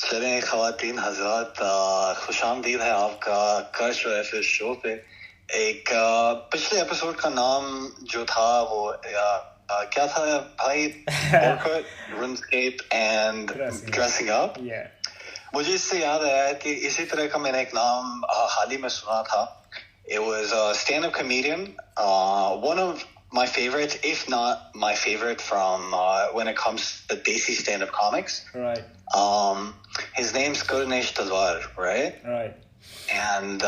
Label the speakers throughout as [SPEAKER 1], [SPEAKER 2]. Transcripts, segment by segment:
[SPEAKER 1] चलें ख़वातीन हज़रात, खुशामदीद है आपका कर्श फिर शो पे। एक पिछले एपिसोड का नाम जो था वो क्या था भाई? Orkut, RuneScape and Dressing Up.
[SPEAKER 2] Yeah.
[SPEAKER 1] मुझे इससे याद आया कि इसी तरह का मैंने एक नाम हाल ही में सुना था. It was a stand-up comedian, one of my favorites, if not my favorite from when it comes to Desi stand-up comics.
[SPEAKER 2] Right.
[SPEAKER 1] His name's Ganesh Talwar, right?
[SPEAKER 2] Right.
[SPEAKER 1] And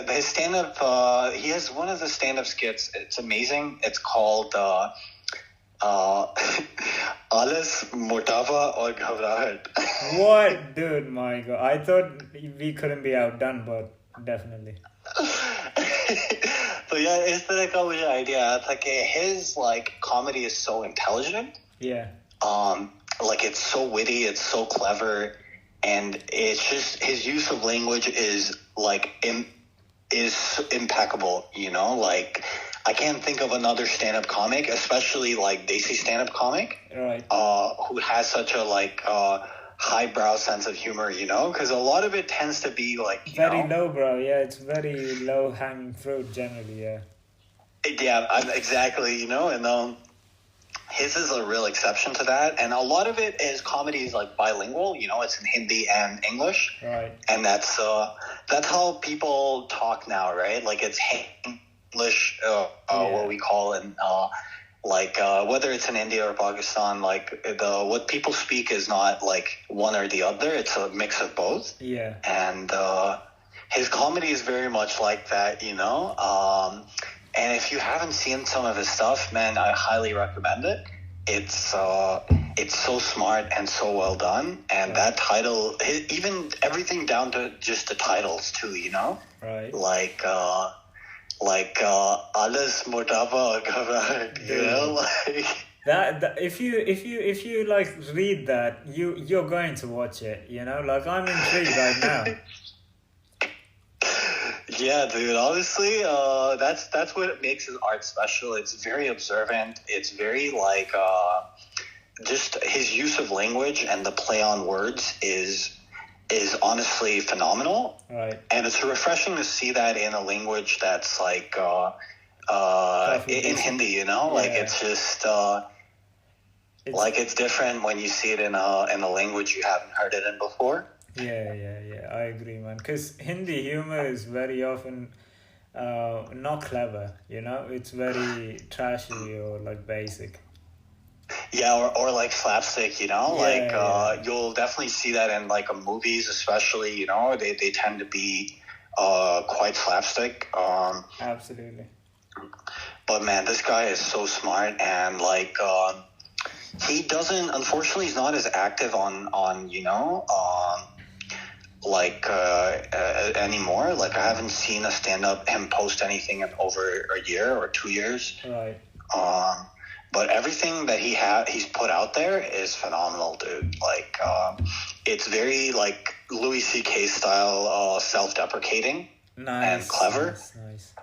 [SPEAKER 1] his stand-up, he has one of the stand-up skits. It's amazing. It's called Alas, Motava or Ghavrahat.
[SPEAKER 2] What? Dude, my God. I thought we couldn't be outdone, but definitely.
[SPEAKER 1] So yeah, इस तरह का मुझे idea आया था कि his like comedy is so intelligent.
[SPEAKER 2] Yeah.
[SPEAKER 1] Like it's so witty, it's so clever, and it's just his use of language is like is impeccable. You know, like I can't think of another stand-up comic, especially like Desi stand-up comic,
[SPEAKER 2] Right.
[SPEAKER 1] Who has such a like highbrow sense of humor. You know, because a lot of it tends to be like
[SPEAKER 2] Very lowbrow, yeah. It's very low-hanging fruit generally, yeah.
[SPEAKER 1] Yeah, exactly. You know, and his is a real exception to that, and a lot of it is comedy is like bilingual. You know, it's in Hindi and English,
[SPEAKER 2] Right.
[SPEAKER 1] and that's how people talk now, right? Like it's English, what we call in whether it's in India or Pakistan, like what people speak is not like one or the other; it's a mix of both.
[SPEAKER 2] Yeah.
[SPEAKER 1] And his comedy is very much like that, you know. And if you haven't seen some of his stuff, man, I highly recommend it. It's so smart and so well done. And that title, even everything down to just the titles too, you know?
[SPEAKER 2] Right.
[SPEAKER 1] Like Alles Motava Gavard, you know? Like
[SPEAKER 2] that if you like read that, you're going to watch it, you know? Like I'm intrigued right now.
[SPEAKER 1] Yeah, dude. Honestly, that's what makes his art special. It's very observant. It's very like just his use of language and the play on words is honestly phenomenal.
[SPEAKER 2] Right.
[SPEAKER 1] And it's refreshing to see that in a language that's like in Hindi. You know, like it's just like it's different when you see it in a language you haven't heard it in before.
[SPEAKER 2] Yeah, I agree, man. Because Hindi humor is very often not clever, you know? It's very trashy or like basic.
[SPEAKER 1] Yeah, or like slapstick, you know? You'll definitely see that in like movies, especially, you know? They tend to be quite slapstick.
[SPEAKER 2] Absolutely.
[SPEAKER 1] But man, this guy is so smart, and like he doesn't, unfortunately, he's not as active on you know, anymore. Like I haven't seen a stand-up him post anything in over a year or 2 years.
[SPEAKER 2] Right.
[SPEAKER 1] But everything that he's put out there is phenomenal, dude. Like it's very like Louis C.K. style, self-deprecating and clever.
[SPEAKER 2] Nice.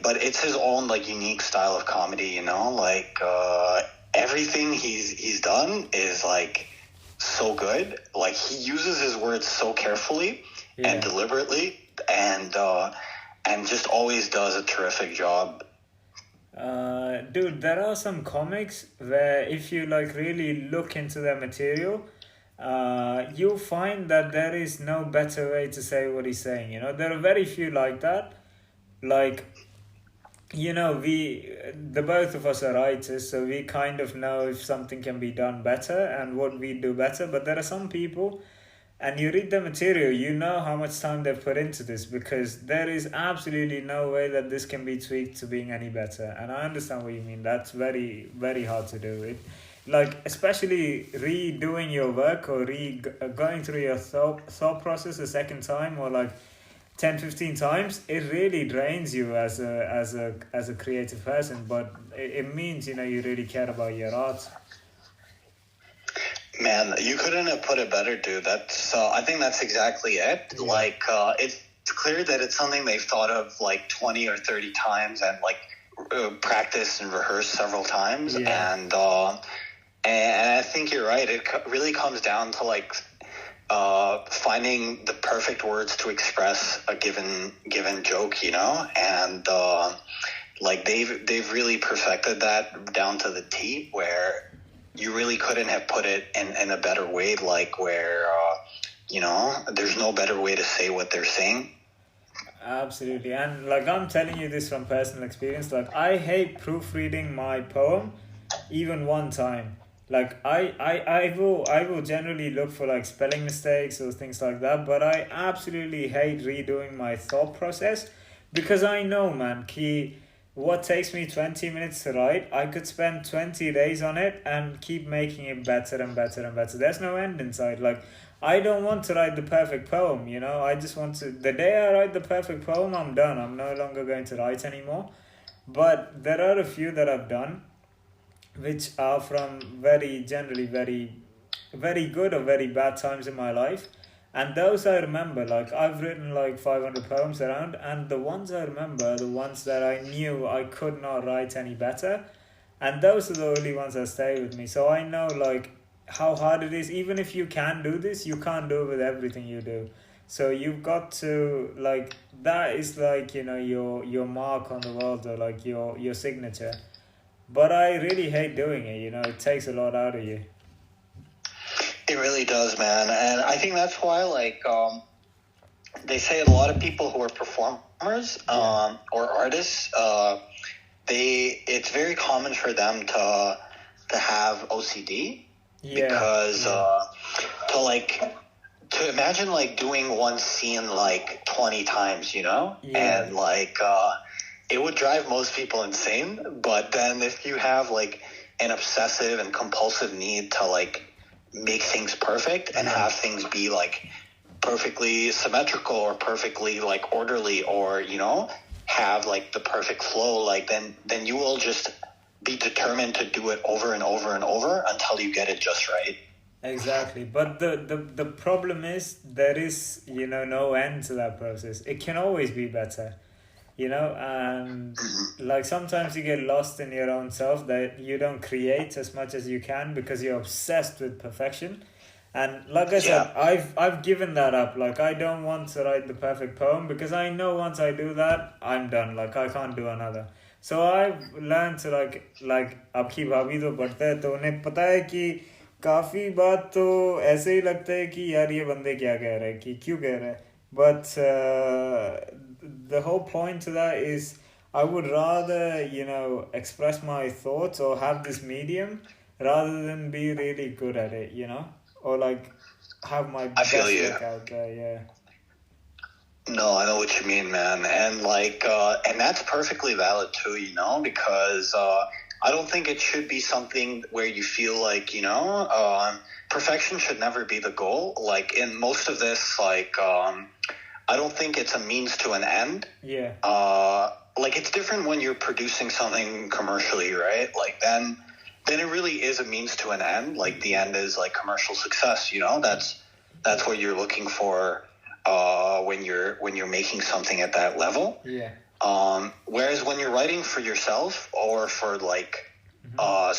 [SPEAKER 1] But it's his own like unique style of comedy, you know. Like everything he's done is like so good. Like he uses his words so carefully and deliberately, and just always does a terrific job.
[SPEAKER 2] Dude, there are some comics where if you like really look into their material, you'll find that there is no better way to say what he's saying. You know, there are very few like that. Like, you know, the both of us are writers, so we kind of know if something can be done better and what we do better. But there are some people, and you read the material, you know how much time they've put into this, because there is absolutely no way that this can be tweaked to being any better. And I understand what you mean. That's very, very hard to do. It, like, especially redoing your work or going through your thought process a second time, or like 10-15 times, it really drains you as a creative person. But it means, you know, you really care about your art.
[SPEAKER 1] Man, you couldn't have put it better, dude. That's I think that's exactly it. Yeah. Like it's clear that it's something they've thought of like 20 or 30 times and like practiced and rehearsed several times. And And I think you're right. It really comes down to like finding the perfect words to express a given joke, you know, and like they've really perfected that down to the T, where you really couldn't have put it in a better way, like where you know, there's no better way to say what they're saying.
[SPEAKER 2] Absolutely. And like I'm telling you this from personal experience, like I hate proofreading my poem even one time. Like I will generally look for like spelling mistakes or things like that, but I absolutely hate redoing my thought process because I know, man, ki what takes me 20 minutes to write, I could spend 20 days on it and keep making it better and better and better. There's no end in sight. Like I don't want to write the perfect poem, you know? I just want to the day I write the perfect poem, I'm done. I'm no longer going to write anymore. But there are a few that I've done which are from very generally very good or very bad times in my life, and those I remember. Like I've written like 500 poems around, and the ones I remember are the ones that I knew I could not write any better, and those are the only ones that stay with me. So I know like how hard it is. Even if you can do this, you can't do it with everything you do. So you've got to like that is like, you know, your mark on the world, or like your signature. But I really hate doing it, you know, it takes a lot out of you.
[SPEAKER 1] It really does, man. And I think that's why, like, they say a lot of people who are performers or artists, it's very common for them to have OCD because to imagine like doing one scene like 20 times, you know, and like it would drive most people insane. But then if you have like an obsessive and compulsive need to like make things perfect and have things be like perfectly symmetrical or perfectly like orderly, or, you know, have like the perfect flow, like then you will just be determined to do it over and over and over until you get it just right.
[SPEAKER 2] Exactly. But the problem is there is, you know, no end to that process. It can always be better, you know, and like sometimes you get lost in your own self, that you don't create as much as you can because you're obsessed with perfection. And like I said, I've given that up. Like I don't want to write the perfect poem because I know once I do that, I'm done. Like I can't do another. So I've learned to like आपकी भाभी तो पढ़ते हैं तो उन्हें पता है कि काफी बात तो ऐसे ही लगता है कि यार ये बंदे क्या कह रहे हैं कि क्यों कह रहे हैं. But the whole point to that is I would rather, you know, express my thoughts or have this medium rather than be really good at it, you know, or like have my best work out there. Yeah.
[SPEAKER 1] No, I know what you mean, man. And like, and that's perfectly valid too, you know, because I don't think it should be something where you feel like, you know, perfection should never be the goal. Like in most of this, like, I don't think it's a means to an end.
[SPEAKER 2] Yeah.
[SPEAKER 1] Like it's different when you're producing something commercially, right? Like then it really is a means to an end. Like the end is like commercial success, you know, that's what you're looking for when you're making something at that level.
[SPEAKER 2] Yeah.
[SPEAKER 1] Whereas when you're writing for yourself or for like a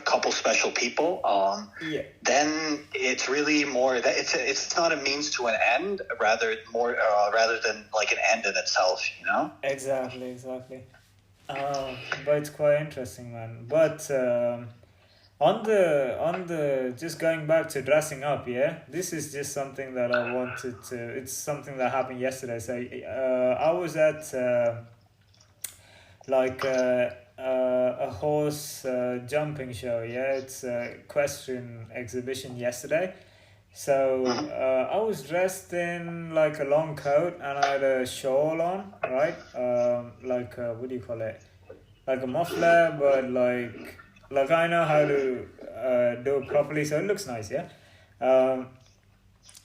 [SPEAKER 1] couple special people, then it's really more that it's not a means to an end, rather than like an end in itself, you know.
[SPEAKER 2] Exactly. But it's quite interesting, man. But on the just going back to dressing up, this is just something that I wanted to. It's something that happened yesterday. So I was at a horse jumping show. It's a equestrian exhibition yesterday. So I was dressed in like a long coat and I had a shawl on, right? What do you call it? Like a muffler, but like I know how to do it properly, so it looks nice, yeah.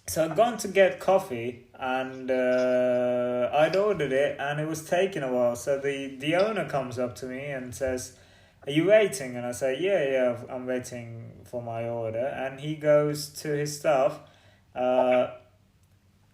[SPEAKER 2] So I'd gone to get coffee and I'd ordered it and it was taking a while. So the owner comes up to me and says, "Are you waiting?" And I say, "Yeah, I'm waiting for my order." And he goes to his staff,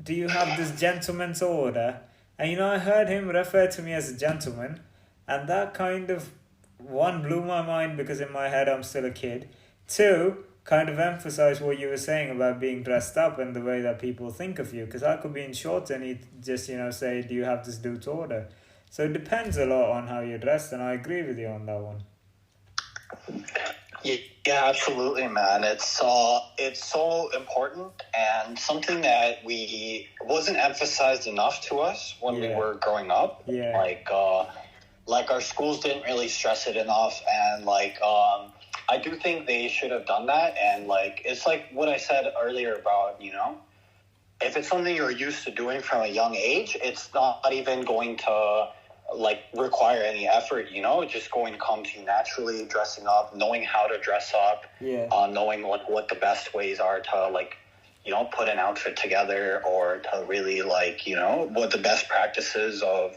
[SPEAKER 2] "Do you have this gentleman's order?" And you know, I heard him refer to me as a gentleman, and that kind of one blew my mind because in my head I'm still a kid. Two, kind of emphasize what you were saying about being dressed up and the way that people think of you. Because I could be in shorts and he'd just, say, do you have this due to order? So it depends a lot on how you're dressed, and I agree with you on that one.
[SPEAKER 1] Yeah, absolutely, man. It's so important and something that we wasn't emphasized enough to us when we were growing up.
[SPEAKER 2] Yeah.
[SPEAKER 1] Like our schools didn't really stress it enough, and I do think they should have done that. And it's like what I said earlier about if it's something you're used to doing from a young age, it's not even going to require any effort, it's just going to come to you naturally, dressing up, knowing how to dress up, knowing what the best ways are to put an outfit together, or to really what the best practices of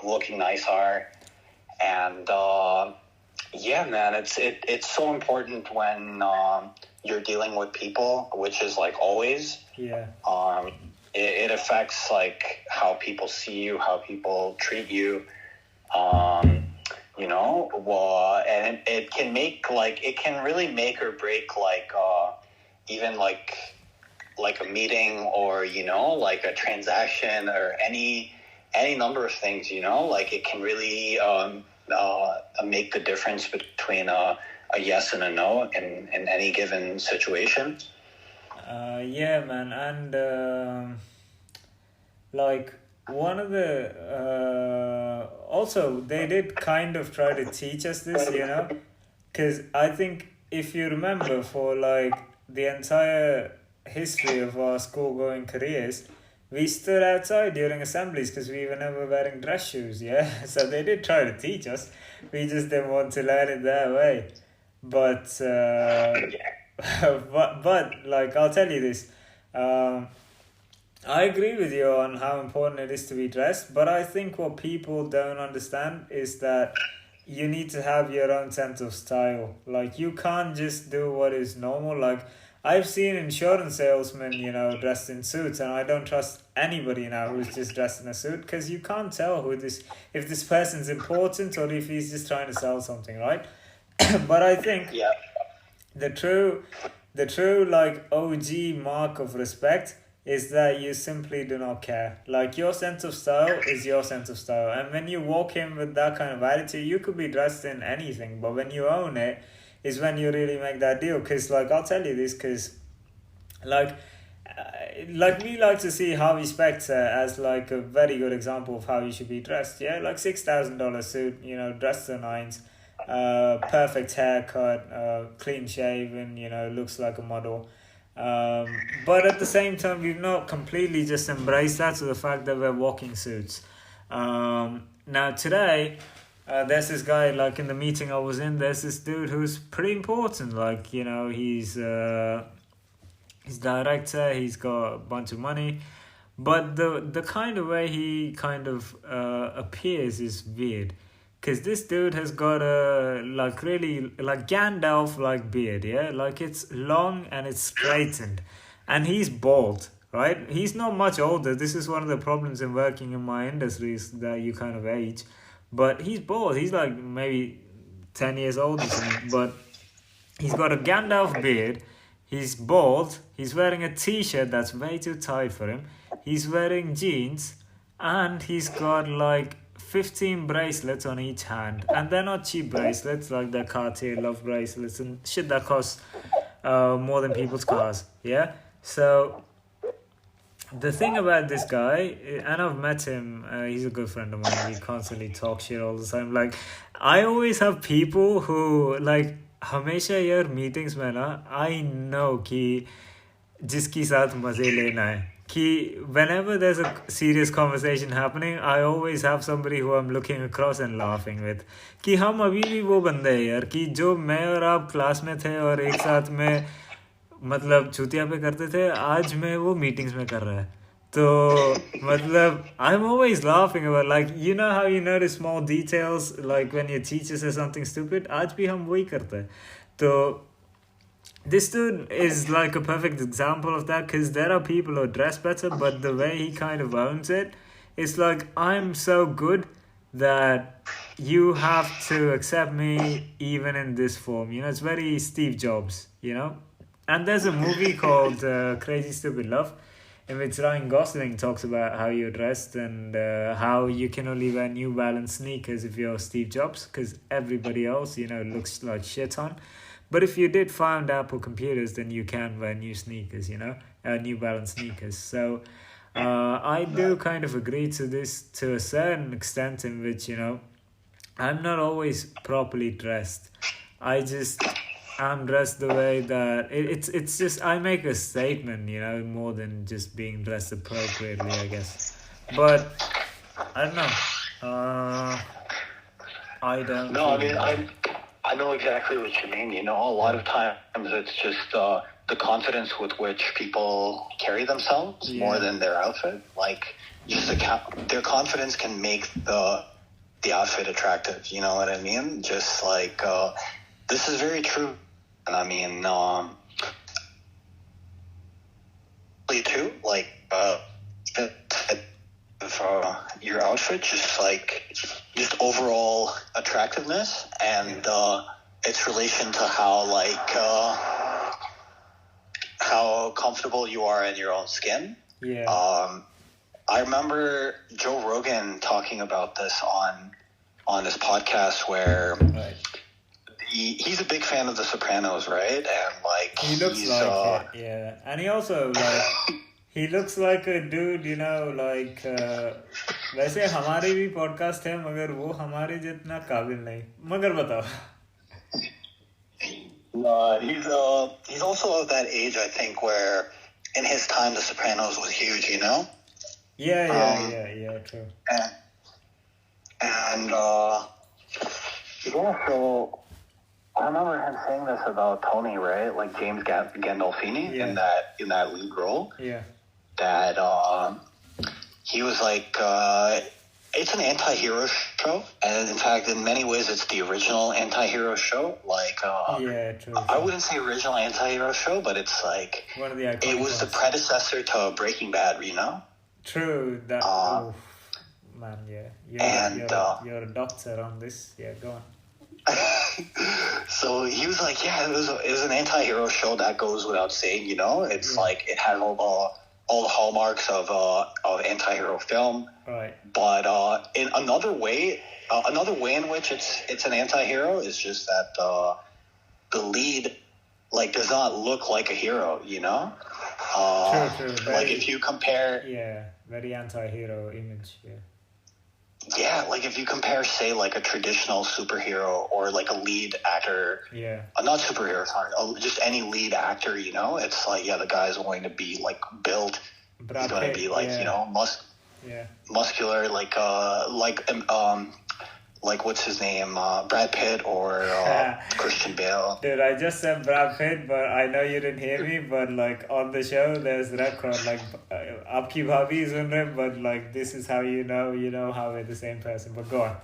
[SPEAKER 1] looking nice are. And yeah, man, it's so important when you're dealing with people, which is always.
[SPEAKER 2] Yeah.
[SPEAKER 1] It affects how people see you, how people treat you, and it can make it can really make or break even a meeting, or a transaction, or any number of things. It can really make the difference between a yes and a no in any given situation.
[SPEAKER 2] Yeah, man, and one of the also they did kind of try to teach us this, because I think if you remember, for the entire history of our school going careers, we stood outside during assemblies because we were never wearing dress shoes. Yeah, so they did try to teach us. We just didn't want to learn it their way, but. But I'll tell you this, I agree with you on how important it is to be dressed, but I think what people don't understand is that you need to have your own sense of style. You can't just do what is normal. I've seen insurance salesmen, dressed in suits, and I don't trust anybody now who's just dressed in a suit, because you can't tell if this person's important or if he's just trying to sell something, right? But I think the true OG mark of respect is that you simply do not care. Your sense of style is your sense of style, and when you walk in with that kind of attitude, you could be dressed in anything, but when you own it is when you really make that deal. Because I'll tell you this, because we like to see Harvey Specter as a very good example of how you should be dressed. Yeah, $6,000 suit, dressed to nines, perfect haircut, clean shaven, looks like a model. But at the same time, we've not completely just embraced that to the fact that we're walking suits. Now today, there's this guy, in the meeting I was in, there's this dude who's pretty important. He's director, he's got a bunch of money, but the kind of way he kind of appears is weird. Because this dude has got a, really, Gandalf beard, yeah? It's long and it's straightened. And he's bald, right? He's not much older. This is one of the problems in working in my industries, that you kind of age. But he's bald. He's maybe 10 years old or something. But he's got a Gandalf beard. He's bald. He's wearing a t-shirt that's way too tight for him. He's wearing jeans. And he's got 15 bracelets on each hand, and they're not cheap bracelets, they're Cartier Love bracelets and shit that costs more than people's cars. Yeah, so the thing about this guy, and I've met him, he's a good friend of mine, we constantly talk shit all the time. I always have people who हमेशा यार meetings में ना I know कि जिसकी साथ मजे लेना है कि whenever there's a serious conversation happening, I always have somebody who I'm looking across and laughing with. कि हम अभी भी वो बंदे हैं यार कि जो मैं और आप क्लास में थे और एक साथ में मतलब छुट्टियां पे करते थे, आज मैं वो मीटिंग्स में कर रहा है. तो मतलब I'm always laughing about you know how you notice small details when your teacher says something stupid, आज भी हम वही करते हैं. तो this dude is a perfect example of that, because there are people who dress better, but the way he kind of owns it, it's I'm so good that you have to accept me even in this form. It's very Steve Jobs. And there's a movie called Crazy Stupid Love, in which Ryan Gosling talks about how you're dressed and how you can only wear New Balance sneakers if you're Steve Jobs, because everybody else, looks like shit on. But if you did found Apple computers, then you can wear new sneakers, New Balance sneakers. So I do kind of agree to this to a certain extent, in which, I'm not always properly dressed. I just am dressed the way that it's just I make a statement, more than just being dressed appropriately, I guess. But I don't know. I don't.
[SPEAKER 1] No, I mean I know exactly what you mean. A lot of times it's just the confidence with which people carry themselves more than their outfit. Like just their confidence can make the outfit attractive. You know what I mean? Just like this is very true. And I mean, too, like your outfit, just overall attractiveness and its relation to how comfortable you are in your own skin.
[SPEAKER 2] Yeah.
[SPEAKER 1] I remember Joe Rogan talking about this on his podcast where.
[SPEAKER 2] Right.
[SPEAKER 1] He's a big fan of The Sopranos, right? And
[SPEAKER 2] he looks like it, yeah. And he also he looks like a dude, वैसे हमारे भी podcast है मगर वो हमारे जितना काबिल नहीं मगर बताओ.
[SPEAKER 1] He's also of that age, I think, where in his time The Sopranos was huge,
[SPEAKER 2] Yeah, true.
[SPEAKER 1] And so I remember him saying this about Tony, right? Like James Gandolfini in that lead role.
[SPEAKER 2] Yeah.
[SPEAKER 1] That he was like, it's an anti-hero show, and in fact, in many ways, it's the original anti-hero show. Like,
[SPEAKER 2] true.
[SPEAKER 1] I wouldn't say original anti-hero show, but it's like
[SPEAKER 2] one of the iconic
[SPEAKER 1] it was the predecessor to Breaking Bad,
[SPEAKER 2] True. That. Man, you're a doctor on this. Yeah, go on.
[SPEAKER 1] So he was like, yeah, it was an anti-hero show, that goes without saying, it's like it had all the hallmarks of anti-hero film,
[SPEAKER 2] right?
[SPEAKER 1] But in another way in which it's an anti-hero is just that the lead does not look like a hero,
[SPEAKER 2] True.
[SPEAKER 1] Very, if you compare,
[SPEAKER 2] very anti-hero image,
[SPEAKER 1] Yeah, if you compare, say, a traditional superhero or a lead actor.
[SPEAKER 2] Yeah.
[SPEAKER 1] Not superhero, sorry. Just any lead actor, it's the guy's going to be built. He's going to be muscular, what's his name, Brad Pitt or Christian Bale.
[SPEAKER 2] Dude, I just said Brad Pitt, but I know you didn't hear me. But on the show, there's record "Aapki bhabhi is un rahe," but this is how you know how we're the same person. But go on.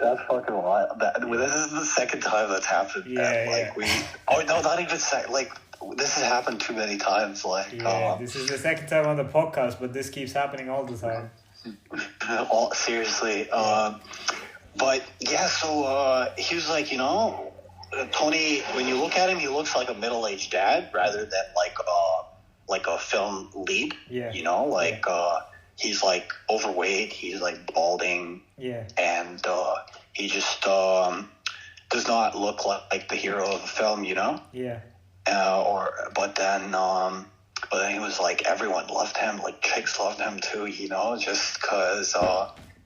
[SPEAKER 1] That's fucking wild. This is the second time that's happened. No, not even second. This has happened too many times.
[SPEAKER 2] This is the second time on the podcast, but this keeps happening all the time.
[SPEAKER 1] Seriously. But yeah, so he was like, Tony, when you look at him, he looks like a middle-aged dad rather than like a film lead.
[SPEAKER 2] Yeah.
[SPEAKER 1] He's overweight, he's balding.
[SPEAKER 2] Yeah. And
[SPEAKER 1] he just does not look like the hero of the film,
[SPEAKER 2] Yeah.
[SPEAKER 1] But then he was everyone loved him, chicks loved him too, just because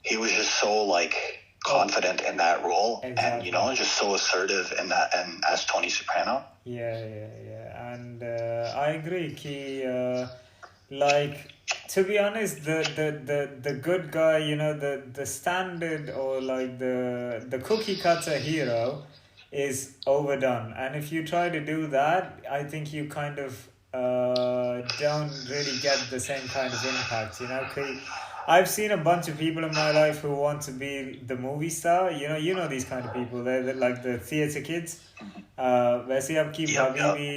[SPEAKER 1] he was just so confident in that role.
[SPEAKER 2] Exactly.
[SPEAKER 1] And just so assertive in that, and as Tony Soprano.
[SPEAKER 2] Yeah, and I agree. To be honest, the good guy, the standard or the cookie cutter hero is overdone, and if you try to do that, I think you kind of don't really get the same kind of impact, I've seen a bunch of people in my life who want to be the movie star. You know these kind of people. They're like the theater kids. वैसे आपकी भाभी भी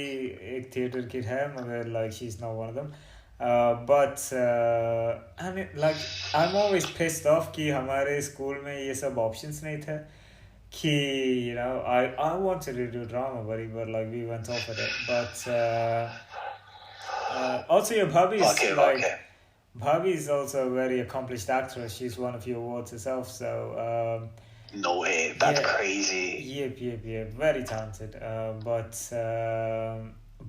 [SPEAKER 2] एक theater kid है, मगर she's not one of them. But and like I'm always pissed off कि हमारे school में ये सब options नहीं थे कि I wanted to do drama but like we went off at it but also your Bhabhi is
[SPEAKER 1] Okay,
[SPEAKER 2] like
[SPEAKER 1] okay.
[SPEAKER 2] Bhabhi is also a very accomplished actress. She's won a few awards herself, so
[SPEAKER 1] No way. That's
[SPEAKER 2] yeah.
[SPEAKER 1] crazy.
[SPEAKER 2] Yep. Very talented. But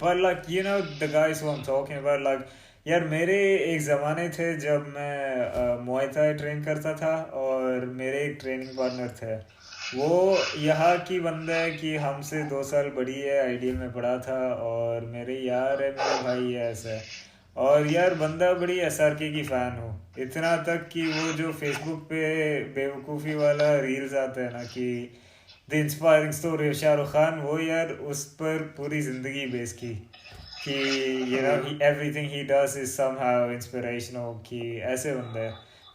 [SPEAKER 2] like the guys who I'm talking about, like यार मेरे एक ज़माने थे जब मैं मुआय Thai train करता था और मेरे एक ट्रेनिंग पार्टनर थे वो यहाँ की बंदा है कि हमसे 2 साल बड़ी है आइडियल में पढ़ा था और मेरे यार है मेरे भाई है ऐसा और यार बंदा बड़ी एसआरके की फ़ैन हो इतना तक कि वो जो फेसबुक पे बेवकूफ़ी वाला रील्स आता है ना कि the inspiring story of Shahrukh Khan वो यार उस पर पूरी ज़िंदगी बेस की कि everything he does is somehow inspirational कि ऐसे बंदा है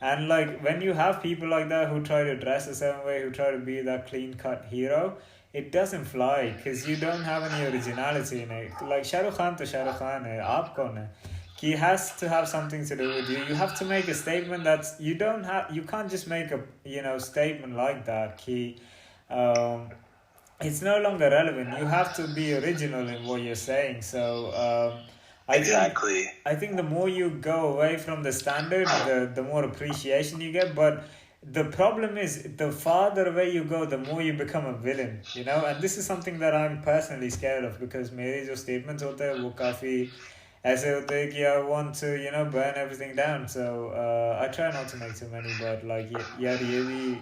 [SPEAKER 2] and like when you have people like that who try to dress a certain way who try to be that clean cut hero it doesn't fly because you don't have any originality in it like Shahrukh Khan to Shahrukh Khan hai aap kaun hai he has to have something to do with you you have to make a statement that's you can't just make a statement like that कि it's no longer relevant. You have to be original in what you're saying. So
[SPEAKER 1] Exactly.
[SPEAKER 2] I think the more you go away from the standard, the more appreciation you get. But the problem is, the farther away you go, the more you become a villain. And this is something that I'm personally scared of because मेरे जो statements होते हैं वो काफी ऐसे होते हैं कि I want to burn everything down. So I try not to make too many, but like यार ये भी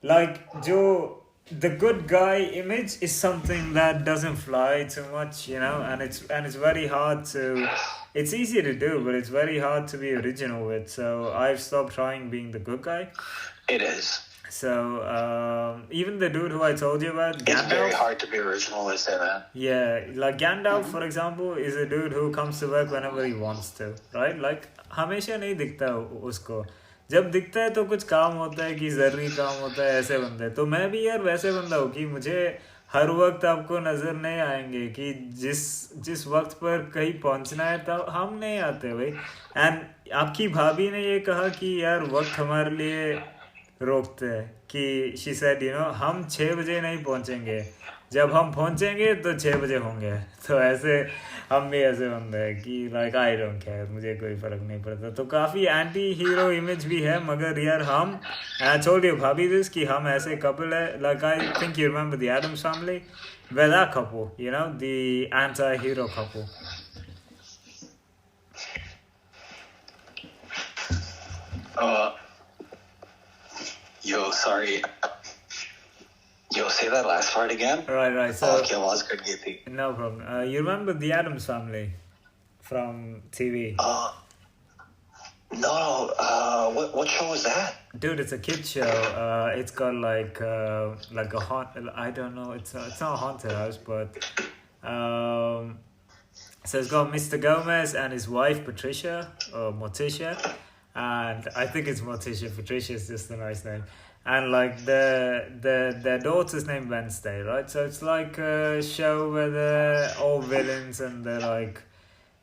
[SPEAKER 2] like जो the good guy image is something that doesn't fly too much and it's very hard to it's easy to do but it's very hard to be original with so I've stopped trying being the good guy
[SPEAKER 1] It is.
[SPEAKER 2] so even the dude who I told you about
[SPEAKER 1] Gandalf, it's very hard to be original with that.
[SPEAKER 2] Yeah, like Gandalf for example is a dude who comes to work whenever he wants to right like हमेशा नहीं दिखता उसको जब दिखता है तो कुछ काम होता है कि ज़रूरी काम होता है ऐसे बंदे तो मैं भी यार वैसे बंदा हूँ कि मुझे हर वक्त आपको नज़र नहीं आएंगे कि जिस वक्त पर कहीं पहुँचना है तब हम नहीं आते भाई एंड आपकी भाभी ने ये कहा कि यार वक्त हमारे लिए रोकते हैं कि शी सेड हम 6 बजे नहीं पहुँचेंगे जब हम पहुँचेंगे तो 6 बजे होंगे तो ऐसे हम भी ऐसे बंदे हैं कि लाइक आई डोंट केयर मुझे कोई फ़र्क नहीं पड़ता तो काफ़ी एंटी हीरो इमेज भी है मगर यार हम I told you bhabhi this कि हम ऐसे कपल है like I think you remember the Addams family we're that couple the anti-hero couple
[SPEAKER 1] sorry Yo, say that last part again.
[SPEAKER 2] Right. So
[SPEAKER 1] okay, आवाज कट गई थी.
[SPEAKER 2] No problem. You remember the Addams Family from TV?
[SPEAKER 1] No. What show was that?
[SPEAKER 2] Dude, it's a kid show. It's got like a haunt. I don't know. It's not a haunted house, but so it's got Mr. Gomez and his wife Patricia or Morticia, and I think it's Morticia. Patricia is just a nice name. And like their daughter's named Wednesday, right? So it's like a show where they're all villains and they're like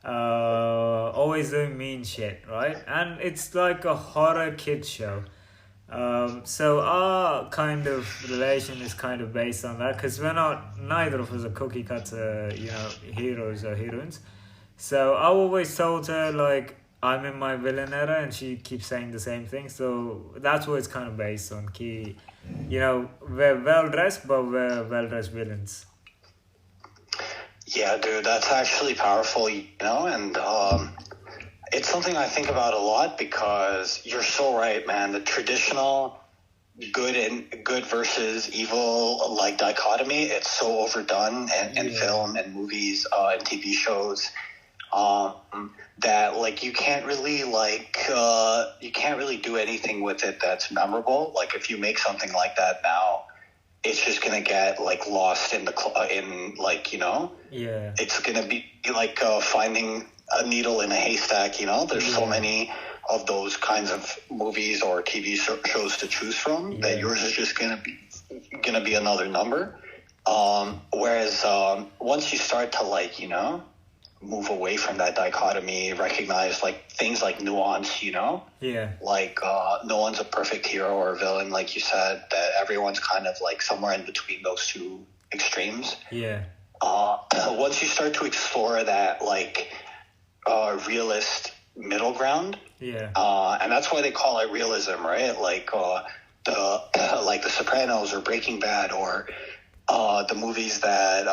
[SPEAKER 2] always doing mean shit, right? And it's like a horror kids show. So our kind of relation is kind of based on that because neither of us are cookie cutter, heroes or heroines. So I always told her like I'm in my villain era and she keeps saying the same thing so that's what it's kind of based on ki we're well dressed but we're well dressed villains.
[SPEAKER 1] Yeah dude that's actually powerful and it's something I think about a lot because you're so right man the traditional good versus evil like dichotomy it's so overdone in film and movies and TV shows that like you can't really do anything with it that's memorable like if you make something like that now it's just gonna get like lost in it's gonna be like finding a needle in a haystack there's so many of those kinds of movies or TV shows to choose from that yours is just gonna be another number whereas once you start to move away from that dichotomy, recognize like things like nuance, you know,
[SPEAKER 2] Yeah.
[SPEAKER 1] like no one's a perfect hero or villain, like you said, that everyone's kind of like somewhere in between those two extremes.
[SPEAKER 2] Yeah.
[SPEAKER 1] Once you start to explore that like realist middle ground,
[SPEAKER 2] Yeah.
[SPEAKER 1] and that's why they call it realism, right? Like the like The Sopranos or Breaking Bad or the movies that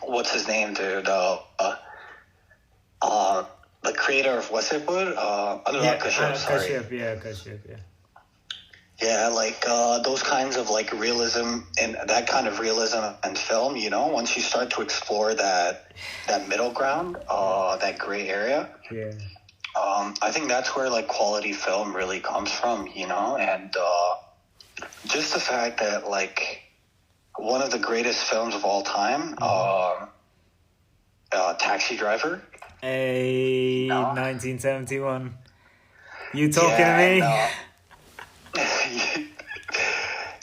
[SPEAKER 1] what's his name, dude? The creator of Westwood, Anurag Kashyap, sorry.
[SPEAKER 2] Kashyap, yeah.
[SPEAKER 1] Yeah, like those kinds of like realism and that kind of realism and film, you know, once you start to explore that middle ground, that gray area,
[SPEAKER 2] Yeah.
[SPEAKER 1] I think that's where like quality film really comes from, you know, and just the fact that like one of the greatest films of all time, Taxi Driver.
[SPEAKER 2] A
[SPEAKER 1] No.
[SPEAKER 2] 1971. You talking to me?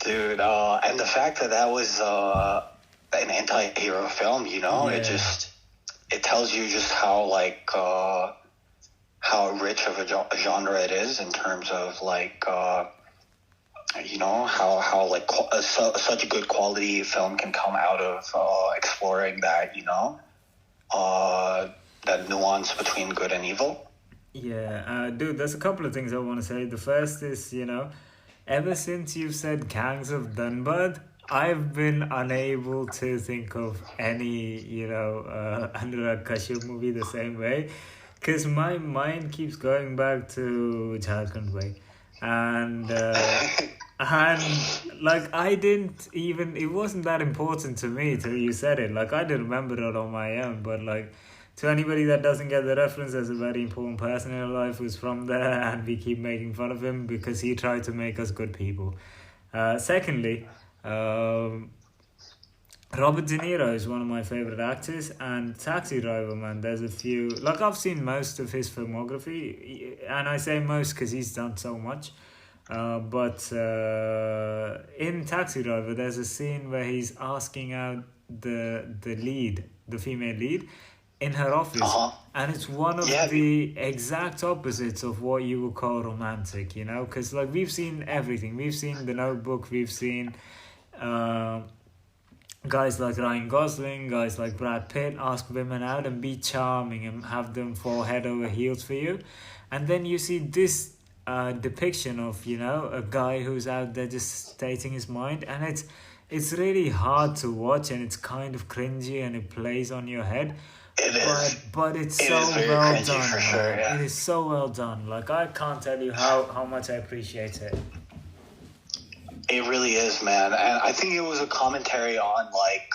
[SPEAKER 1] Dude, and the fact that was an anti-hero film, you know,
[SPEAKER 2] Yeah.
[SPEAKER 1] it tells you just how like how rich of a genre it is in terms of like you know how like such a good quality film can come out of exploring that, you know, that nuance between good and evil.
[SPEAKER 2] Yeah, dude, there's a couple of things I want to say. The first is, you know, ever since you've said Gangs of Dunbad, I've been unable to think of any, you know, Anurag Kashyap movie the same way. Because my mind keeps going back to Jharkhand Way. And, like, I didn't even, it wasn't that important to me till you said it. Like, I didn't remember it on my own, but, like, to anybody that doesn't get the reference, there's a very important person in our life who's from there, and we keep making fun of him because he tried to make us good people. Secondly, Robert De Niro is one of my favorite actors, and Taxi Driver, man, there's a few. Like, I've seen most of his filmography, and I say most because he's done so much. But in Taxi Driver, there's a scene where he's asking out the female lead, in her office, and it's one of the exact opposites of what you would call romantic, you know, because like we've seen everything. We've seen The Notebook, we've seen guys like Ryan Gosling, guys like Brad Pitt ask women out and be charming and have them fall head over heels for you, and then you see this depiction of, you know, a guy who's out there just stating his mind, and it's really hard to watch, and it's kind of cringy, and it plays on your head. But it's so well done.
[SPEAKER 1] For sure, yeah.
[SPEAKER 2] It is so well done. Like, I can't tell you how much I appreciate it.
[SPEAKER 1] It really is, man. And I think it was a commentary on like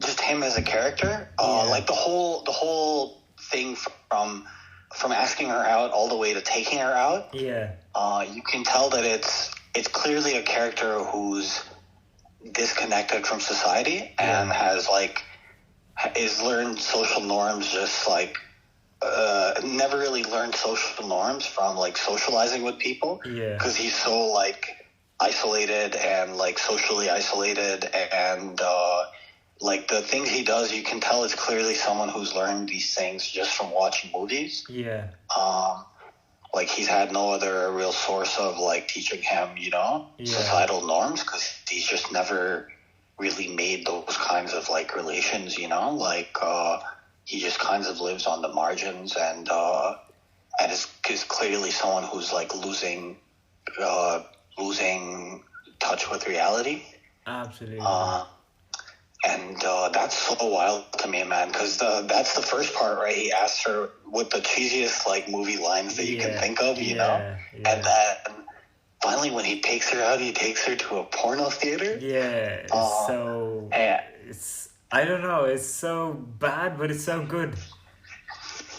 [SPEAKER 1] just him as a character. Like the whole thing from asking her out all the way to taking her out.
[SPEAKER 2] Yeah.
[SPEAKER 1] You can tell that it's clearly a character who's disconnected from society and is learned social norms, just like never really learned social norms from like socializing with people, because he's so like isolated and like socially isolated, and like the things he does, you can tell it's clearly someone who's learned these things just from watching movies. Like he's had no other real source of like teaching him, you know, societal norms, because he's just never really made those kinds of like relations, you know, like he just kind of lives on the margins, and is clearly someone who's like losing touch with reality.
[SPEAKER 2] Absolutely.
[SPEAKER 1] And that's so wild to me, man, because that's the first part, right? He asks her with the cheesiest like movie lines that you can think of, you know, and then finally, when he takes her out, he takes her to a porno theater.
[SPEAKER 2] Yeah, it's I don't know, it's so bad, but it's so good.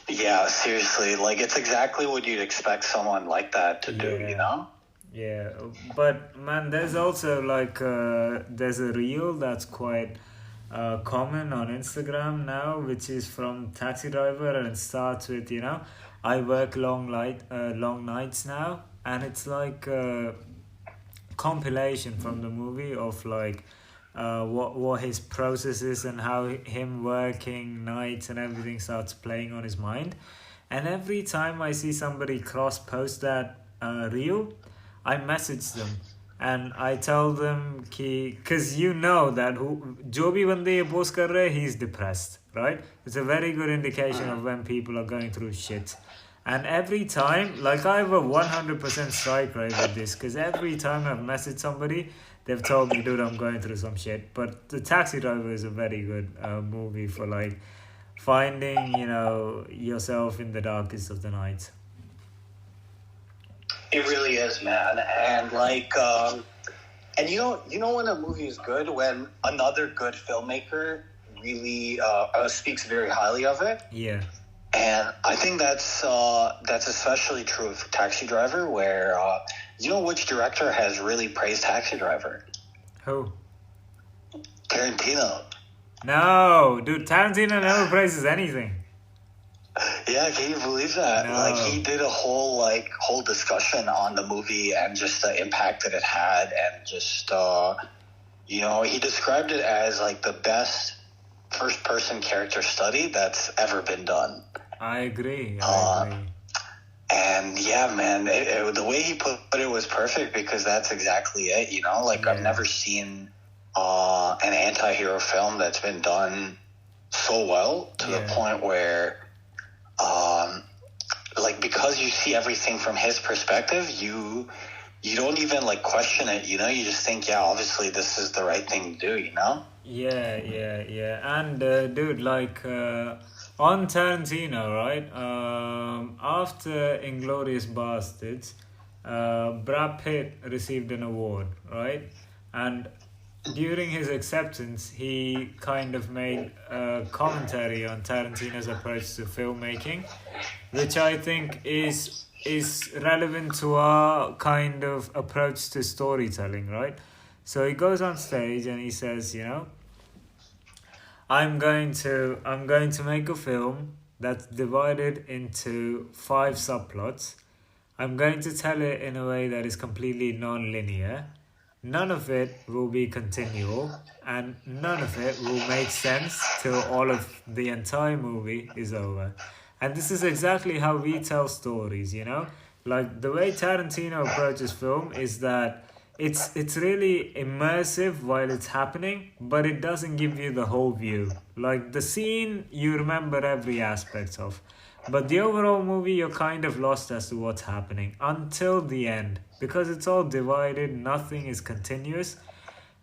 [SPEAKER 1] Yeah, seriously, like it's exactly what you'd expect someone like that to do, you know?
[SPEAKER 2] Yeah, but man, there's also like there's a reel that's quite common on Instagram now, which is from Taxi Driver, and it starts with, you know, I work long nights now. And it's like a compilation from the movie of like what his process is and how him working nights and everything starts playing on his mind. And every time I see somebody cross post that reel, I message them and I tell them because you know that who जो भी बंदे ये post कर रहे he's depressed, right? It's a very good indication of when people are going through shit. And every time, like I have a 100% strike rate with this, because every time I've messaged somebody, they've told me, dude, I'm going through some shit. But The Taxi Driver is a very good movie for like finding, yourself in the darkest of the night.
[SPEAKER 1] It really is, man. And and you know when a movie is good, when another good filmmaker really speaks very highly of it.
[SPEAKER 2] Yeah.
[SPEAKER 1] And I think that's especially true of Taxi Driver, where you know which director has really praised Taxi Driver?
[SPEAKER 2] Who?
[SPEAKER 1] Tarantino.
[SPEAKER 2] No, dude, Tarantino never praises anything.
[SPEAKER 1] Yeah, can you believe that?
[SPEAKER 2] No.
[SPEAKER 1] Like he did a whole discussion on the movie and just the impact that it had, and just he described it as like the best first person character study that's ever been done.
[SPEAKER 2] I agree.
[SPEAKER 1] And yeah, man, the way he put it was perfect, because that's exactly it. I've never seen an anti-hero film that's been done so well to the point where, because you see everything from his perspective, you don't even question it. You just think, yeah, obviously this is the right thing to do.
[SPEAKER 2] Yeah. And dude, on Tarantino, right? After Inglourious Bastards, Brad Pitt received an award, right? And during his acceptance, he kind of made a commentary on Tarantino's approach to filmmaking, which I think is relevant to our kind of approach to storytelling, right? So he goes on stage and he says, I'm going to make a film that's divided into 5 subplots. I'm going to tell it in a way that is completely non-linear. None of it will be continual, and none of it will make sense till all of the entire movie is over. And this is exactly how we tell stories, Like the way Tarantino approaches film is that it's really immersive while it's happening, but it doesn't give you the whole view. Like the scene, you remember every aspect of, but the overall movie, you're kind of lost as to what's happening until the end, because it's all divided, nothing is continuous,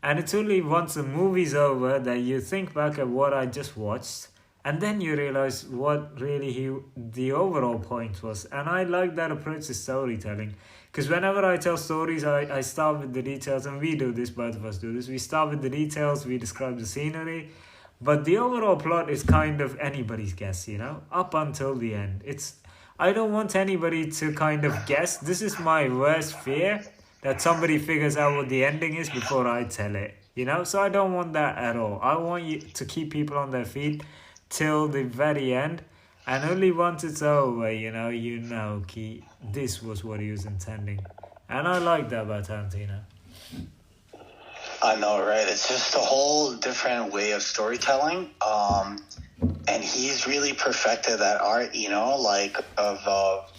[SPEAKER 2] and it's only once the movie's over that you think back at what I just watched, and then you realize what really the overall point was. And I like that approach to storytelling. Because whenever I tell stories, I start with the details, and we do this, both of us do this. We start with the details, we describe the scenery, but the overall plot is kind of anybody's guess, up until the end. I don't want anybody to kind of guess. This is my worst fear, that somebody figures out what the ending is before I tell it, So I don't want that at all. I want you to keep people on their feet till the very end. And only once it's over, this was what he was intending. And I like that about Tarantino.
[SPEAKER 1] I know, right? It's just a whole different way of storytelling. And he's really perfected that art, of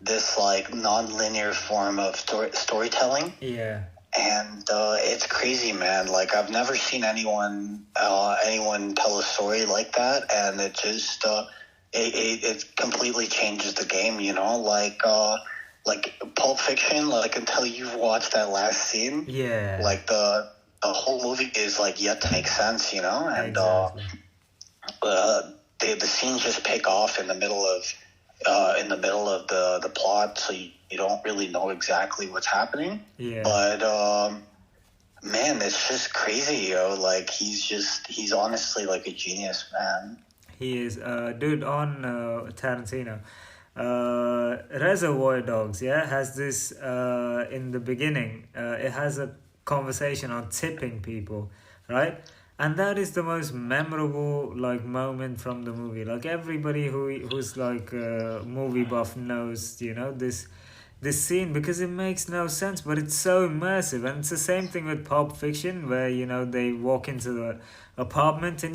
[SPEAKER 1] this non-linear form of storytelling.
[SPEAKER 2] Yeah.
[SPEAKER 1] And it's crazy, man. I've never seen anyone tell a story like that, and it just it completely changes the game, like Pulp Fiction, until you've watched that last scene, the whole movie is yet to make sense, and
[SPEAKER 2] exactly.
[SPEAKER 1] The scenes just pick off in the middle of the plot, so you don't really know exactly what's happening. But man, it's just crazy, he's honestly a genius, man.
[SPEAKER 2] He is, dude, on Tarantino. Reservoir Dogs, has this, in the beginning, it has a conversation on tipping people, right? And that is the most memorable, moment from the movie. Everybody who's movie buff knows, this this scene because it makes no sense, but it's so immersive. And it's the same thing with Pulp Fiction, where they walk into the apartment, and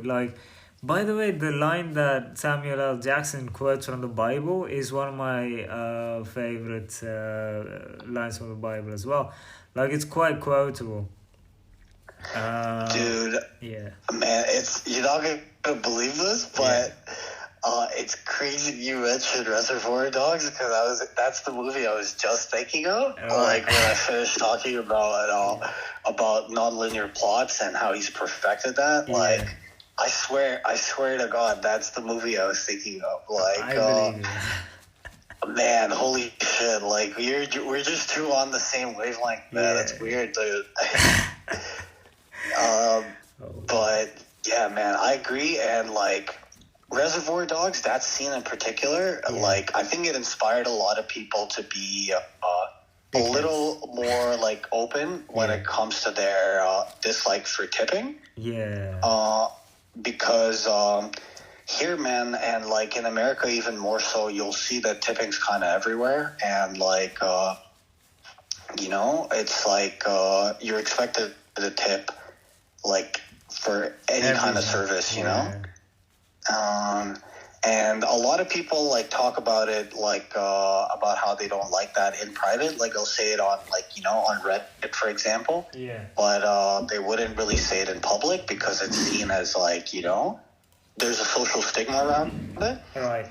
[SPEAKER 2] like, by the way, the line that Samuel L. Jackson quotes from the Bible is one of my favorite lines from the Bible as well. Like, it's quite quotable.
[SPEAKER 1] Dude,
[SPEAKER 2] Yeah.
[SPEAKER 1] man, you're not gonna believe this, but it's crazy you mentioned Reservoir Dogs because that's the movie I was just thinking of. Like when I finished talking about nonlinear plots and how he's perfected that.
[SPEAKER 2] Yeah.
[SPEAKER 1] Like, I swear to God, that's the movie I was thinking of. Like,
[SPEAKER 2] I believe it.
[SPEAKER 1] man, holy shit! Like we're just two on the same wavelength, man. That's weird, dude. But yeah, man, I agree. And like Reservoir Dogs, that scene in particular, like I think it inspired a lot of people to be a little more like open when it comes to their dislike for tipping.
[SPEAKER 2] Yeah.
[SPEAKER 1] Because here, man, and like in America even more so, you'll see that tipping's kind of everywhere, and like it's like you're expected to tip like for any kind of service, and a lot of people like talk about it like about how they don't like that in private, like they'll say it on like on Reddit, for example, but they wouldn't really say it in public because it's seen as like there's a social stigma around it.
[SPEAKER 2] Right.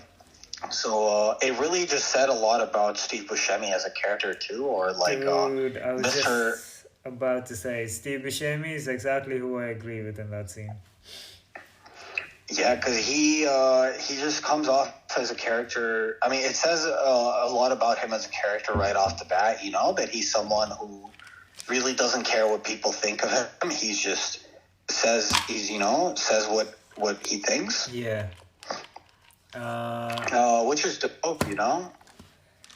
[SPEAKER 1] So it really just said a lot about Steve Buscemi as a character too, or like
[SPEAKER 2] Dude, I was
[SPEAKER 1] Mr.
[SPEAKER 2] just about to say Steve Buscemi is exactly who I agree with in that scene.
[SPEAKER 1] Yeah, because he just comes off as a character. I mean, it says a lot about him as a character right off the bat. That he's someone who really doesn't care what people think of him. He's just says what he thinks.
[SPEAKER 2] Yeah.
[SPEAKER 1] Which is dope,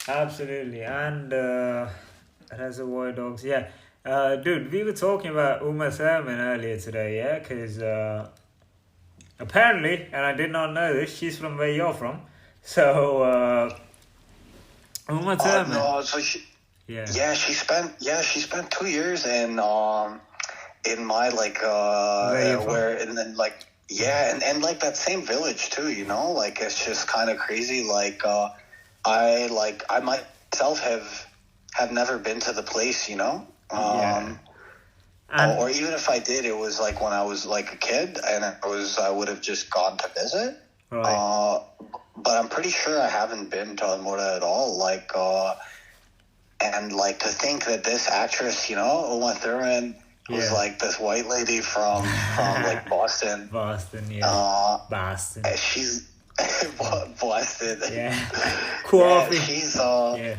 [SPEAKER 2] Absolutely, and Reservoir Dogs. Yeah. Dude, we were talking about Uma Thurman earlier today, yeah, because apparently, and I did not know this, she's from where you're from. So, Uma Thurman.
[SPEAKER 1] No, so she spent 2 years in my like and then like and like that same village too, like it's just kind of crazy. Like I myself have never been to the place, or even if I did, it was like when I was like a kid, and I would have just gone to visit.
[SPEAKER 2] Right.
[SPEAKER 1] But I'm pretty sure I haven't been to Almora at all. Like, and like to think that this actress, Uma Thurman, was like this white lady from like Boston.
[SPEAKER 2] Boston, yeah. Boston.
[SPEAKER 1] She's Boston.
[SPEAKER 2] Yeah. Coffee.
[SPEAKER 1] Yeah,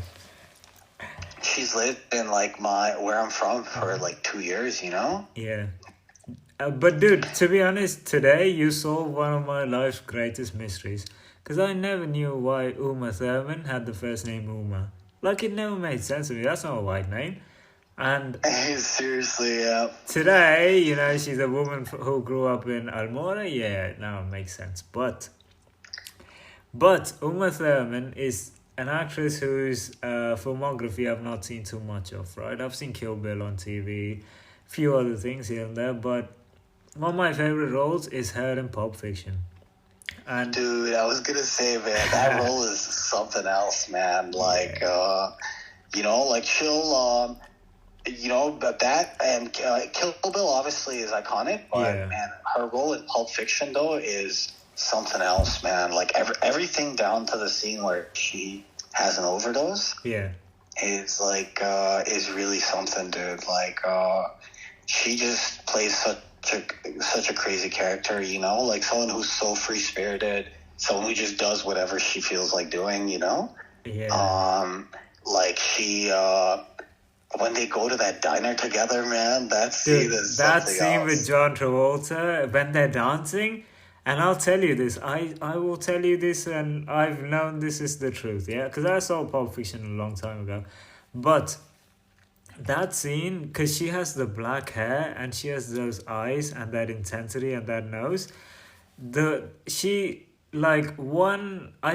[SPEAKER 1] she's lived in like where I'm from for like 2 years,
[SPEAKER 2] Yeah. But dude, to be honest, today you solved one of my life's greatest mysteries. Because I never knew why Uma Thurman had the first name Uma. Like, it never made sense to me. That's not a white name. And
[SPEAKER 1] seriously, yeah.
[SPEAKER 2] Today, she's a woman who grew up in Almora. Yeah, now it makes sense. But Uma Thurman is an actress whose filmography I've not seen too much of, right? I've seen Kill Bill on TV, few other things here and there, but one of my favorite roles is her in Pulp Fiction. And
[SPEAKER 1] dude, I was gonna say, man, that role is something else, man. Like, like she'll, but that and Kill Bill obviously is iconic, but man, her role in Pulp Fiction though is something else, man. Like everything down to the scene where she has an overdose.
[SPEAKER 2] Yeah.
[SPEAKER 1] Is like is really something, dude. Like she just plays such a crazy character, like someone who's so free spirited, someone who just does whatever she feels like doing,
[SPEAKER 2] Yeah.
[SPEAKER 1] Like she when they go to that diner together, man, that scene is
[SPEAKER 2] that
[SPEAKER 1] something
[SPEAKER 2] scene
[SPEAKER 1] else.
[SPEAKER 2] with John Travolta when they're dancing. And I'll tell you this, I will tell you this, and I've known this is the truth, yeah? Because I saw Pulp Fiction a long time ago. But that scene, because she has the black hair, and she has those eyes, and that intensity, and that nose, I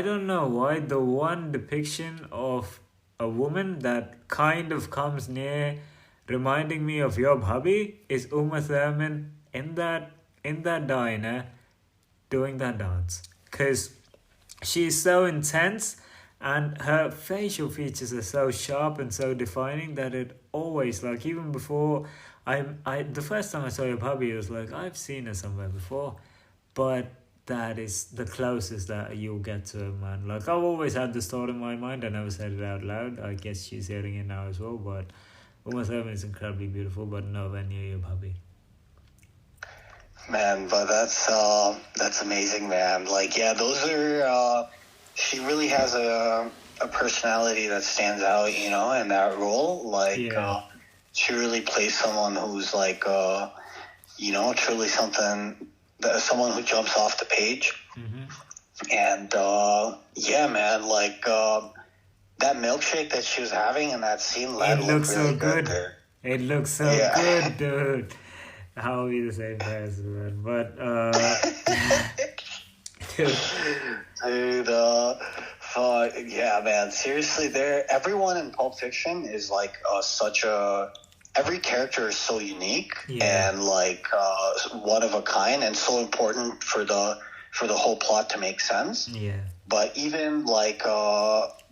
[SPEAKER 2] don't know why, the one depiction of a woman that kind of comes near reminding me of your bhabhi is Uma Thurman in that diner doing that dance. Because she's so intense and her facial features are so sharp and so defining that it always, like, even before I the first time I saw your bhabhi, it was like, I've seen her somewhere before, but that is the closest that you'll get to her, man. Like, I've always had this thought in my mind. I never said it out loud. I guess she's hearing it now as well. But Uma Thurman is incredibly beautiful, but nowhere near your bhabhi.
[SPEAKER 1] Man, but that's amazing, man. Like, yeah, those are. She really has a personality that stands out, you know, in that role. Like,
[SPEAKER 2] Yeah.
[SPEAKER 1] she really plays someone who's like, you know, truly someone who jumps off the page. And yeah, man, like that milkshake that she was having in that scene,
[SPEAKER 2] It looks
[SPEAKER 1] really
[SPEAKER 2] so good.
[SPEAKER 1] there.
[SPEAKER 2] It looks so
[SPEAKER 1] Yeah.
[SPEAKER 2] good, dude. How are we the same person, man? But dude,
[SPEAKER 1] Dude, fuck, yeah, man. Seriously, everyone in Pulp Fiction is like every character is so unique
[SPEAKER 2] Yeah.
[SPEAKER 1] and like one of a kind and so important for the whole plot to make sense.
[SPEAKER 2] yeah.
[SPEAKER 1] But even like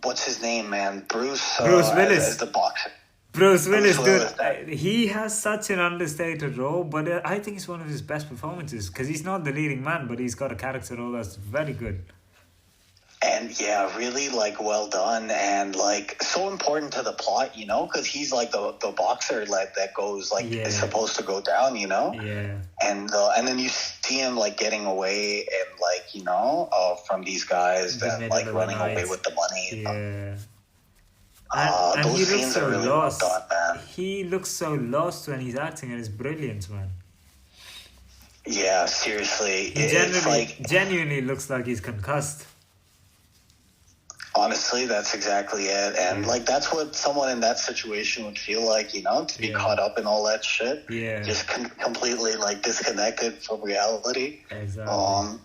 [SPEAKER 1] what's his name, man? Bruce
[SPEAKER 2] Bruce Willis.
[SPEAKER 1] as the boxer.
[SPEAKER 2] Bruce Willis,
[SPEAKER 1] Willis,
[SPEAKER 2] dude, he has such an understated role, but I think it's one of his best performances because he's not the leading man, but he's got a character role that's very good.
[SPEAKER 1] And yeah, really like well done and like so important to the plot, you know, because he's like the boxer like that goes like is supposed to go down, you know.
[SPEAKER 2] Yeah.
[SPEAKER 1] And then you see him like getting away and like, you know, from these guys and like running away with the money.
[SPEAKER 2] Yeah. And
[SPEAKER 1] those
[SPEAKER 2] he looks
[SPEAKER 1] scenes
[SPEAKER 2] so
[SPEAKER 1] are really
[SPEAKER 2] lost.
[SPEAKER 1] well done, man.
[SPEAKER 2] He looks so lost when he's acting, and it's brilliant, man.
[SPEAKER 1] Yeah, seriously,
[SPEAKER 2] He genuinely looks like he's concussed.
[SPEAKER 1] Honestly, that's exactly it. And like that's what someone in that situation would feel like, you know, to be caught up in all that shit.
[SPEAKER 2] Yeah.
[SPEAKER 1] Just completely like disconnected from reality.
[SPEAKER 2] Exactly.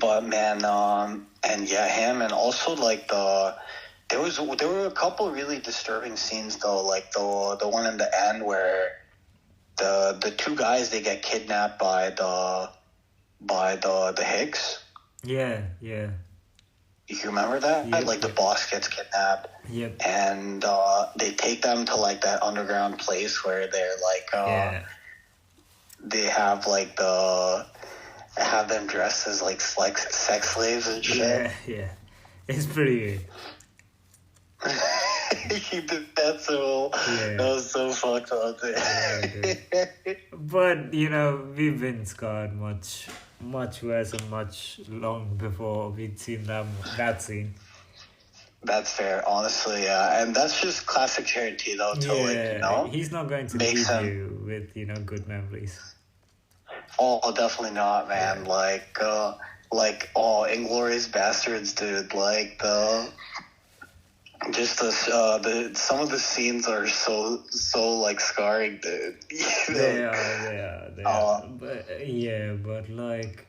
[SPEAKER 1] But man, and yeah, him and also like there were a couple really disturbing scenes though, like the one in the end where the two guys, they get kidnapped by the Hicks.
[SPEAKER 2] Yeah, yeah.
[SPEAKER 1] You remember that?
[SPEAKER 2] Yep,
[SPEAKER 1] like the boss gets kidnapped.
[SPEAKER 2] Yep.
[SPEAKER 1] And they take them to like that underground place where they're like they have like have them dressed as like sex slaves and shit.
[SPEAKER 2] Yeah, yeah. It's pretty good.
[SPEAKER 1] He did that so that was so fucked up.
[SPEAKER 2] Yeah, but you know, we've been scarred much worse and much long before we'd seen that scene.
[SPEAKER 1] That's fair, honestly, yeah. And that's just classic Tarantino to like, you know,
[SPEAKER 2] he's not going to leave you with, you know, good memories.
[SPEAKER 1] Oh, definitely not, man. Yeah. Like Inglourious Bastards, dude. Like some of the scenes are so like scarring, dude.
[SPEAKER 2] They are. But like,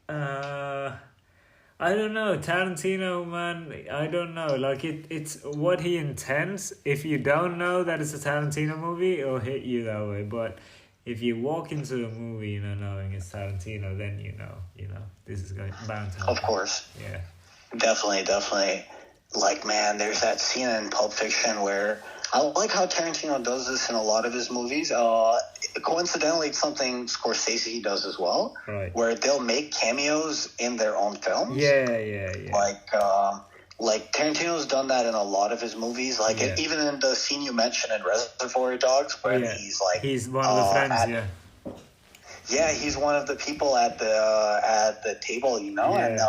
[SPEAKER 2] I don't know, Tarantino, man. I don't know. Like it's what he intends. If you don't know that it's a Tarantino movie, it'll hit you that way. But if you walk into a movie, you know, knowing it's Tarantino, then you know, this is bound to happen.
[SPEAKER 1] Of course.
[SPEAKER 2] Yeah.
[SPEAKER 1] Definitely. Like, man, there's that scene in Pulp Fiction where I like how Tarantino does this in a lot of his movies. Coincidentally, it's something Scorsese does as well,
[SPEAKER 2] right?
[SPEAKER 1] Where they'll make cameos in their own films.
[SPEAKER 2] Yeah.
[SPEAKER 1] Like Tarantino's done that in a lot of his movies. Like even in the scene you mentioned in Reservoir Dogs, where he's one of the friends. Yeah, he's one of the people at the table, you know, and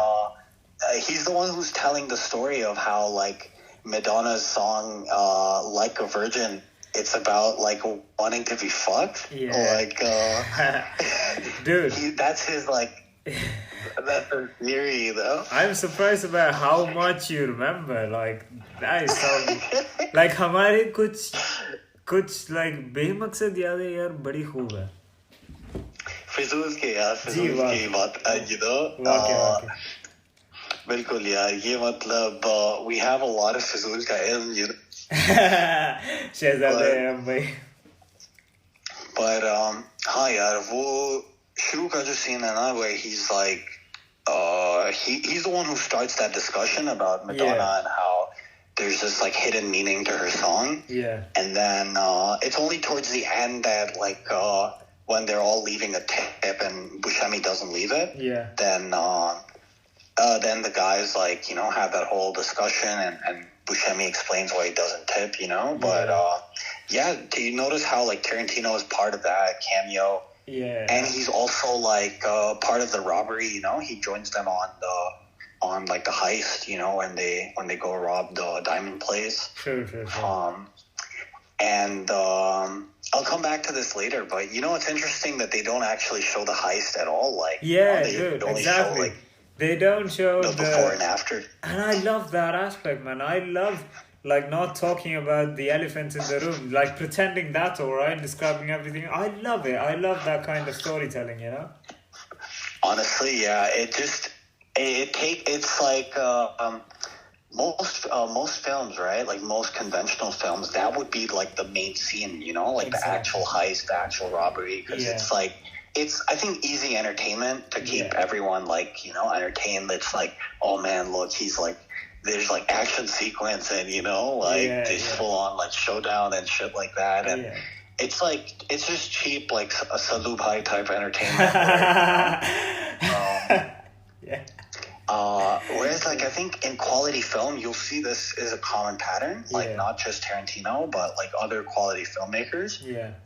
[SPEAKER 1] he's the one who's telling the story of how like Madonna's song "Like a Virgin," it's about like wanting to be fucked. Like,
[SPEAKER 2] dude,
[SPEAKER 1] that's his like. That's a theory, though.
[SPEAKER 2] I'm surprised about how much you remember. Like that is so. Like हमारे कुछ like बेमकसद यादें यार बड़ी खूब है.
[SPEAKER 1] फिजूल की बात, you know. बिल्कुल यार ये मतलब we have a lot of फिजूल का ilm, you know.
[SPEAKER 2] शहजादे
[SPEAKER 1] But
[SPEAKER 2] हम भाई.
[SPEAKER 1] हाँ यार वो शुरू का जो scene है ना where he's like he's the one who starts that discussion about Madonna
[SPEAKER 2] Yeah.
[SPEAKER 1] and how there's this like hidden meaning to her song.
[SPEAKER 2] Yeah.
[SPEAKER 1] And then it's only towards the end that like when they're all leaving a tip and Buscemi doesn't leave it,
[SPEAKER 2] Yeah.
[SPEAKER 1] then the guys like, you know, have that whole discussion and Buscemi explains why he doesn't tip, you know. But yeah, do you notice how like Tarantino is part of that cameo?
[SPEAKER 2] Yeah.
[SPEAKER 1] And he's also like part of the robbery, you know. He joins them on like the heist, you know, when they go rob the diamond place.
[SPEAKER 2] Sure.
[SPEAKER 1] And I'll come back to this later, but you know it's interesting that they don't actually show the heist at all. Like,
[SPEAKER 2] Yeah,
[SPEAKER 1] they
[SPEAKER 2] dude,
[SPEAKER 1] only
[SPEAKER 2] exactly.
[SPEAKER 1] show like
[SPEAKER 2] They don't show
[SPEAKER 1] the before and after.
[SPEAKER 2] And I love that aspect, man. I love like not talking about the elephant in the room, like pretending that's alright, describing everything. I love it. I love that kind of storytelling, you know?
[SPEAKER 1] Honestly, yeah, it's like most films, right? Like most conventional films, that would be like the main scene, you know, like
[SPEAKER 2] Exactly.
[SPEAKER 1] the actual heist, the actual robbery, because
[SPEAKER 2] Yeah.
[SPEAKER 1] it's like I think easy entertainment to keep everyone like, you know, entertained. It's like, oh man, look, he's like, there's like action sequence and, you know, like this full on like showdown and shit like that, and it's like it's just cheap like a Sadhu Bhai type entertainment. Whereas like I think in quality film you'll see this is a common pattern, like not just Tarantino but like other quality filmmakers.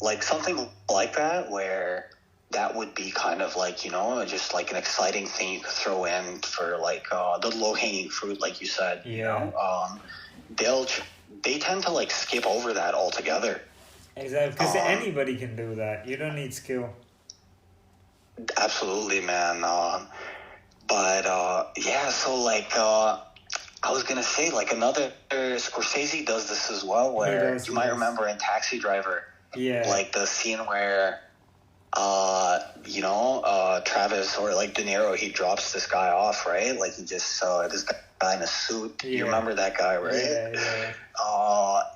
[SPEAKER 1] Like something like that where that would be kind of like, you know, just like an exciting thing you could throw in for like the low-hanging fruit, like you said. You know, they tend to like skip over that altogether.
[SPEAKER 2] Exactly, because anybody can do that. You don't need skill.
[SPEAKER 1] Absolutely, man. But yeah, so like I was gonna say like another Scorsese does this as well, where you might remember in Taxi Driver, like the scene where you know, Travis or like De Niro, he drops this guy off, right? Like he just this guy in a suit. You remember that guy, right?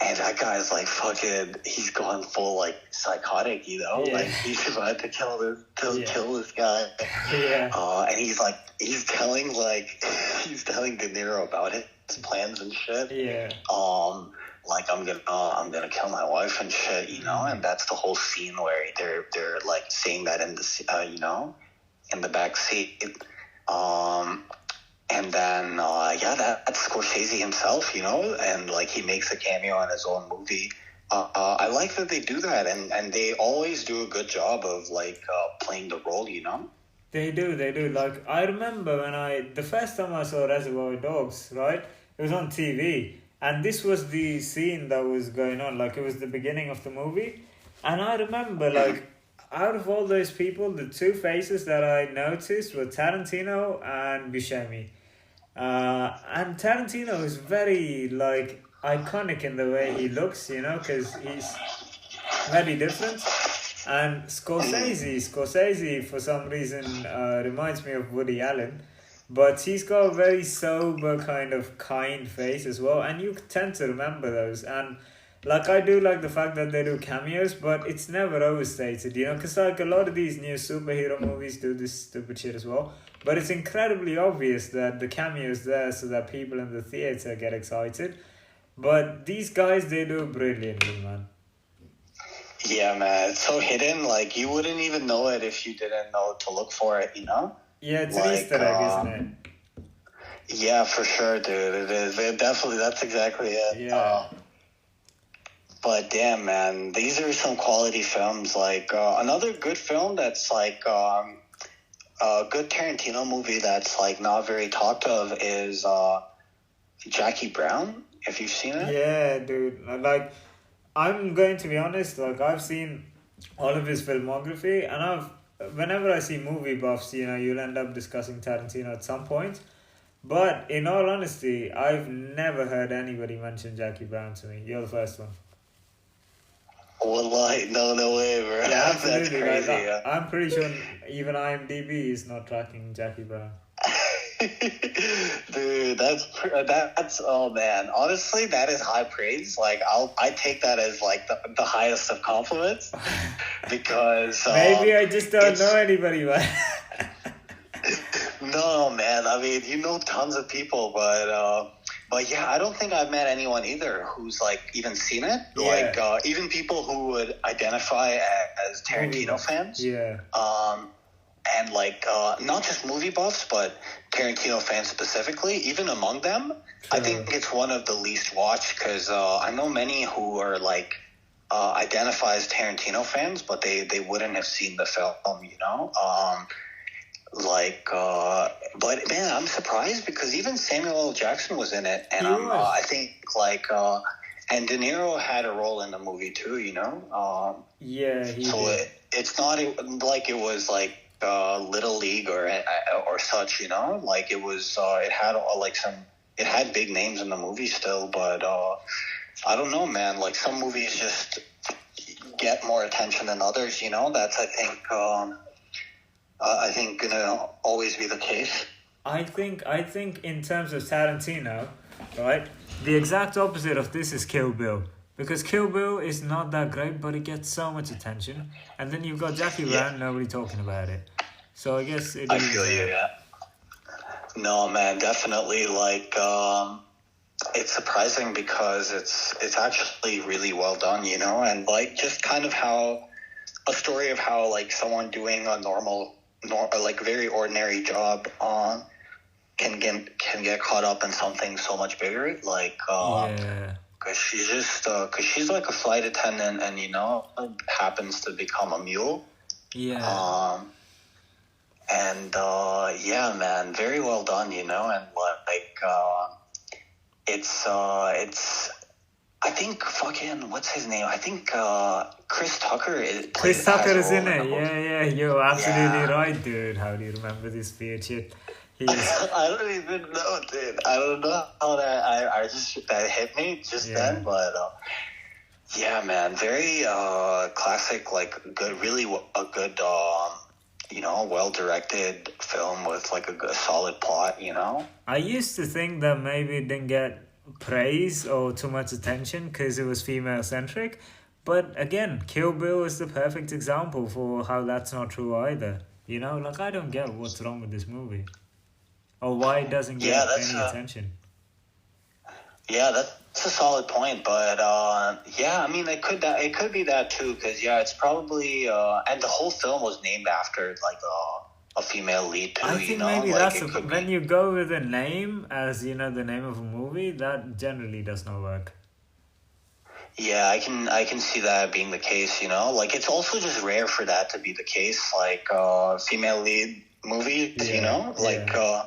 [SPEAKER 1] And that guy's like fucking, he's going full like psychotic, you know, like he's about to kill this guy. And he's telling De Niro about his plans and shit. Like I'm gonna kill my wife and shit, you know, and that's the whole scene where they're like saying that in the you know, in the back seat, and then that's Scorsese himself, you know, and like he makes a cameo in his own movie. I like that they do that, and they always do a good job of like playing the role, you know.
[SPEAKER 2] They do. Like I remember when the first time I saw Reservoir Dogs, right? It was on TV. And this was the scene that was going on, like it was the beginning of the movie. And I remember, like, out of all those people, the two faces that I noticed were Tarantino and Buscemi. And Tarantino is very, like, iconic in the way he looks, you know, because he's very different. And Scorsese, for some reason, reminds me of Woody Allen. But he's got a very sober kind of kind face as well, and you tend to remember those. And like I do like the fact that they do cameos, but it's never overstated, you know, because like a lot of these new superhero movies do this stupid shit as well. But it's incredibly obvious that the cameo's there so that people in the theater get excited. But these guys, they do brilliantly, man.
[SPEAKER 1] Yeah, man, it's so hidden. Like you wouldn't even know it if you didn't know to look for it, you know.
[SPEAKER 2] Yeah, it's an Easter egg, isn't it?
[SPEAKER 1] Yeah, for sure, dude. It is. Definitely, that's exactly it.
[SPEAKER 2] Yeah.
[SPEAKER 1] But damn, man, these are some quality films. Like another good film that's like a good Tarantino movie that's like not very talked of is Jackie Brown. Have you seen it?
[SPEAKER 2] Yeah, dude. Like, I'm going to be honest. Like, I've seen all of his filmography, and whenever I see movie buffs, you know, you'll end up discussing Tarantino at some point. But in all honesty, I've never heard anybody mention Jackie Brown to me. You're the first one.
[SPEAKER 1] Wallahi, no way, bro.
[SPEAKER 2] Yeah, absolutely.
[SPEAKER 1] That's crazy,
[SPEAKER 2] I'm pretty sure even IMDb is not tracking Jackie Brown.
[SPEAKER 1] Dude, that's oh man. Honestly, that is high praise. Like I take that as like the highest of compliments because
[SPEAKER 2] Maybe I just don't know
[SPEAKER 1] it's
[SPEAKER 2] anybody, man.
[SPEAKER 1] no man. I mean, you know tons of people, but yeah, I don't think I've met anyone either who's like even seen it.
[SPEAKER 2] Yeah.
[SPEAKER 1] Like even people who would identify as
[SPEAKER 2] Movie
[SPEAKER 1] Tarantino
[SPEAKER 2] buffs.
[SPEAKER 1] fans.
[SPEAKER 2] Yeah.
[SPEAKER 1] And like not just movie buffs, but Tarantino fans specifically. Even among them, I
[SPEAKER 2] True.
[SPEAKER 1] think it's one of the least watched because I know many who are like identify as Tarantino fans, but they wouldn't have seen the film. You know, but man, I'm surprised because even Samuel L. Jackson was in it, and
[SPEAKER 2] He was.
[SPEAKER 1] I think like and De Niro had a role in the movie too. You know,
[SPEAKER 2] Yeah, he
[SPEAKER 1] so
[SPEAKER 2] did.
[SPEAKER 1] it's not like it was like Little League or such, you know. Like it was, it had like it had big names in the movie still, but I don't know, man. Like some movies just get more attention than others, you know. That's I think gonna always be the case.
[SPEAKER 2] I think in terms of Tarantino, right? The exact opposite of this is Kill Bill. Because Kill Bill is not that great, but it gets so much attention. And then you've got Jackie
[SPEAKER 1] Yeah,
[SPEAKER 2] Brown, nobody talking about it. So I guess it
[SPEAKER 1] I
[SPEAKER 2] evens
[SPEAKER 1] feel you.
[SPEAKER 2] out.
[SPEAKER 1] Yeah. No, man, definitely. Like, it's surprising because it's actually really well done, you know, and like just kind of how a story of how like someone doing a like very ordinary job can get caught up in something so much bigger, like
[SPEAKER 2] Yeah.
[SPEAKER 1] because she's like a flight attendant and you know happens to become a mule,
[SPEAKER 2] Yeah.
[SPEAKER 1] um and yeah, man, very well done, you know, and like it's I think fucking what's his name? I think Chris Tucker
[SPEAKER 2] Chris
[SPEAKER 1] has
[SPEAKER 2] Tucker
[SPEAKER 1] a
[SPEAKER 2] is
[SPEAKER 1] role
[SPEAKER 2] in
[SPEAKER 1] in the
[SPEAKER 2] it.
[SPEAKER 1] movie.
[SPEAKER 2] Yeah, yeah. You're absolutely
[SPEAKER 1] Yeah.
[SPEAKER 2] right, dude. How do you remember this weird shit? He's.
[SPEAKER 1] I don't even know, dude. I don't know how I just that hit me just
[SPEAKER 2] Yeah.
[SPEAKER 1] then, but yeah, man, very classic, like good, really a good, you know, well directed film with like a good, solid plot, you know.
[SPEAKER 2] I used to think that maybe it didn't get praise or too much attention because it was female centric. But again, Kill Bill is the perfect example for how that's not true either. You know, like I don't get what's wrong with this movie or why it doesn't
[SPEAKER 1] Yeah,
[SPEAKER 2] get any attention.
[SPEAKER 1] that's a solid point, but yeah, I mean, it could be that too, because yeah, it's probably and the whole film was named after like a female lead
[SPEAKER 2] I
[SPEAKER 1] too, you
[SPEAKER 2] think
[SPEAKER 1] know,
[SPEAKER 2] maybe
[SPEAKER 1] like
[SPEAKER 2] that's
[SPEAKER 1] it could
[SPEAKER 2] when
[SPEAKER 1] be.
[SPEAKER 2] you go with a name as you know the name of a movie that generally does not work.
[SPEAKER 1] Yeah, I can see that being the case, you know. Like it's also just rare for that to be the case, like female lead movies, you
[SPEAKER 2] Yeah,
[SPEAKER 1] know? Like
[SPEAKER 2] yeah,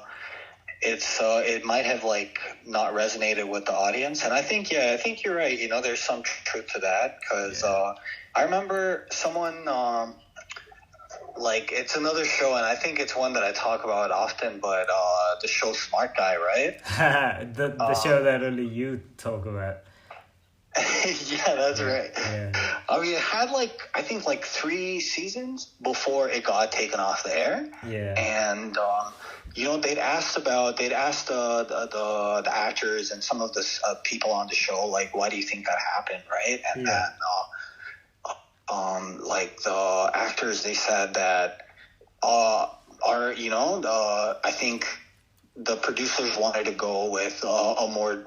[SPEAKER 1] it might have like not resonated with the audience. And I think you're right, you know, there's some truth to that cuz
[SPEAKER 2] yeah.
[SPEAKER 1] I remember someone like it's another show and I think it's one that I talk about often, but the show Smart Guy, right?
[SPEAKER 2] The show that only you talk about.
[SPEAKER 1] Yeah, that's
[SPEAKER 2] Yeah,
[SPEAKER 1] right.
[SPEAKER 2] yeah,
[SPEAKER 1] I mean, it had like I think like 3 seasons before it got taken off the air,
[SPEAKER 2] yeah,
[SPEAKER 1] and you know they'd asked the actors and some of the people on the show like, why do you think that happened, right? And
[SPEAKER 2] yeah,
[SPEAKER 1] then like the actors they said that are you know I think the producers wanted to go with a more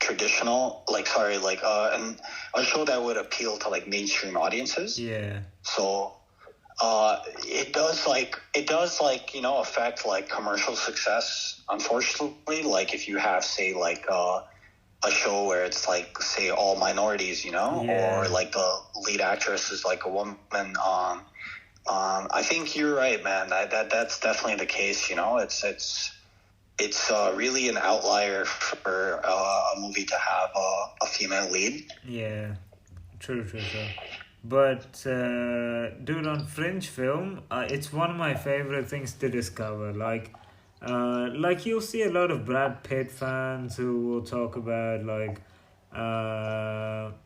[SPEAKER 1] traditional, like sorry, like and a show that would appeal to like mainstream audiences.
[SPEAKER 2] yeah,
[SPEAKER 1] So it does like you know affect like commercial success. Unfortunately, like if you have say like a show where it's like say all minorities, you know, or
[SPEAKER 2] yeah.
[SPEAKER 1] like the lead actress is like a woman. I think you're right, man. That's definitely the case. You know, it's really an outlier for a movie to have a female lead.
[SPEAKER 2] Yeah, true, true, true. But dude, on Fringe film, it's one of my favorite things to discover. Like you'll see a lot of Brad Pitt fans who will talk about like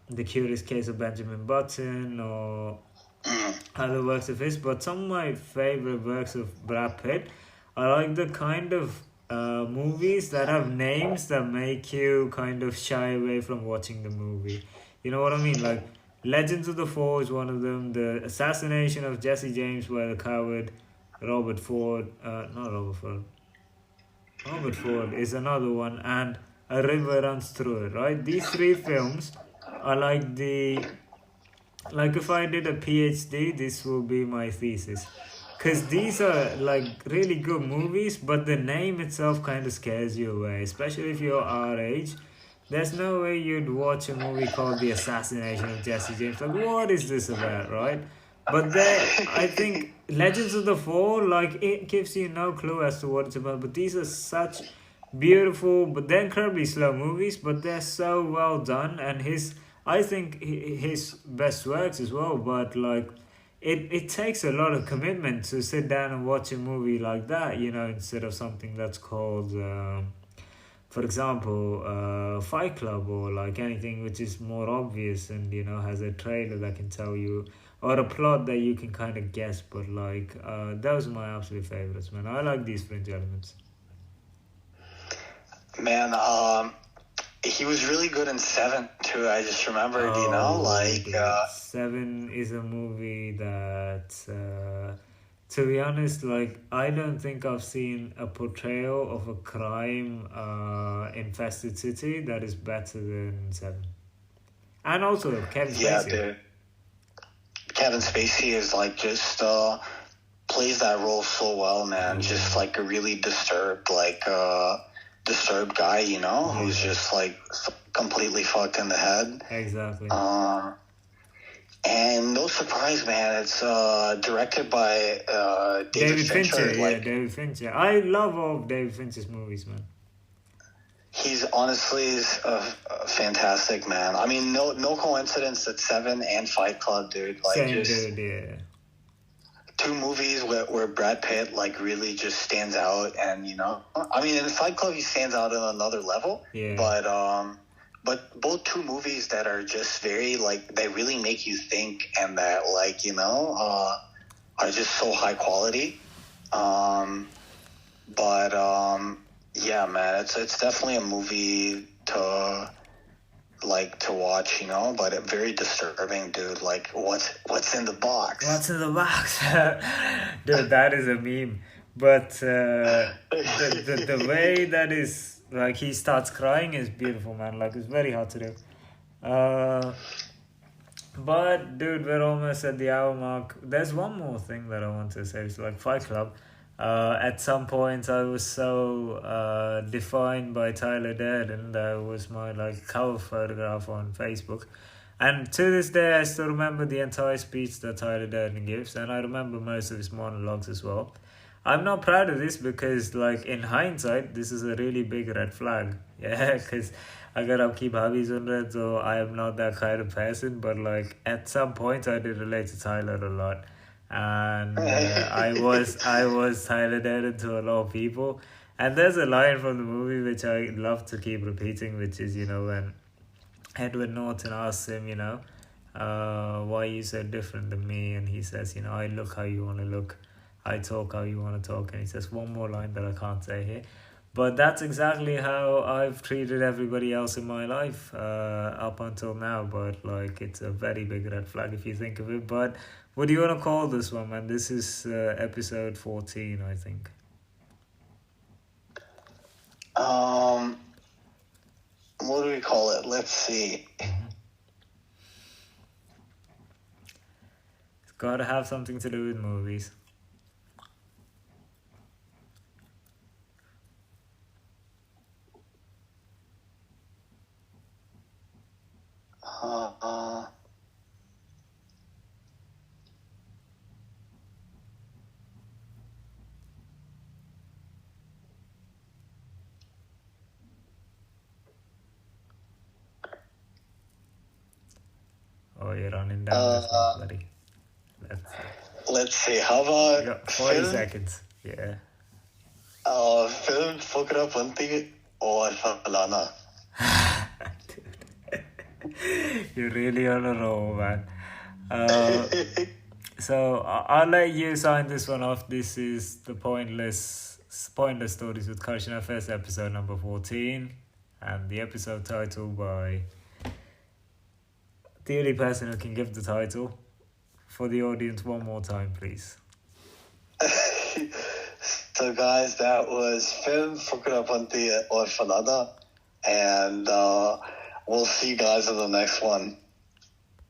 [SPEAKER 2] the Curious Case of Benjamin Button or
[SPEAKER 1] Mm.
[SPEAKER 2] other works of his. But some of my favorite works of Brad Pitt I like the kind of movies that have names that make you kind of shy away from watching the movie. You know what I mean? Like Legends of the Fall is one of them. The Assassination of Jesse James by the Coward, Robert Ford. Not Robert Ford. Robert Ford is another one, and A River Runs Through It. Right? These three films are like the like if I did a PhD, this will be my thesis. Because these are like really good movies, but the name itself kind of scares you away, especially if you're our age. There's no way you'd watch a movie called The Assassination of Jesse James. Like, what is this about, right? But there, I think Legends of the Fall, like, it gives you no clue as to what it's about. But these are such beautiful, but they're incredibly slow movies, but they're so well done. And I think his best works as well. But like, it takes a lot of commitment to sit down and watch a movie like that, instead of something that's called, for example, Fight Club, or like anything which is more obvious and has a trailer that can tell you, or a plot that you can kind of guess. But like, those are my absolute favorites, man. I like these fringe elements.
[SPEAKER 1] Man, he was really good in Seven too. I just remembered,
[SPEAKER 2] Seven is a movie that, to be honest, like I don't think I've seen a portrayal of a crime infested city that is better than Seven. And also Kevin Spacey.
[SPEAKER 1] Yeah, dude. Kevin Spacey is like just plays that role so well, man. Just like a really disturbed guy, who's just like completely fucked in the head.
[SPEAKER 2] Exactly.
[SPEAKER 1] And no surprise, man, it's directed by David Fincher.
[SPEAKER 2] David Fincher. I love all of David Fincher's movies, man.
[SPEAKER 1] He's honestly fantastic, man. I mean, no coincidence that Seven and Fight Club, dude. Like,
[SPEAKER 2] Same dude, yeah.
[SPEAKER 1] Two movies where Brad Pitt like really just stands out, and I mean, in Fight Club he stands out on another level.
[SPEAKER 2] Yeah.
[SPEAKER 1] But both two movies that are just very like they really make you think, and that like are just so high quality. Yeah, man, it's definitely a movie to watch, but very disturbing, dude. Like, what's in the box?
[SPEAKER 2] What's in the box? Dude, that is a meme. But the way that is, like, he starts crying is beautiful, man. Like, it's very hard to do. But, dude, we're almost at the hour mark. There's one more thing that I want to say. It's like Fight Club. At some point, I was so defined by Tyler Durden that was my like cover photograph on Facebook, and to this day, I still remember the entire speech that Tyler Durden gives, and I remember most of his monologues as well. I'm not proud of this because, like in hindsight, this is a really big red flag. Yeah, because I gotta keep hobbies on red, so I am not that kind of person. But like at some point, I did relate to Tyler a lot. And I was Tyler Durden to a lot of people, and there's a line from the movie which I love to keep repeating, which is when Edward Norton asks him, why are you so different than me, and he says, I look how you want to look, I talk how you want to talk, and he says one more line that I can't say here, but that's exactly how I've treated everybody else in my life up until now. But like, it's a very big red flag if you think of it. But what do you want to call this one, man? This is episode 14, I think.
[SPEAKER 1] What do we call it? Let's see.
[SPEAKER 2] It's got to have something to do with movies. Oh, you're running down this one, buddy.
[SPEAKER 1] Let's see. How about
[SPEAKER 2] you got 40 seconds? Yeah.
[SPEAKER 1] Film Fukrapanti or Fulaana?
[SPEAKER 2] You're really on a roll, man. So I'll let you sign this one off. This is the pointless Pointless Stories with Karshina Fest, episode number 14, and the episode title by the only person who can give the title for the audience one more time, please.
[SPEAKER 1] So, guys, that was film fukrapanti or fulaana, and we'll see you guys in the next one.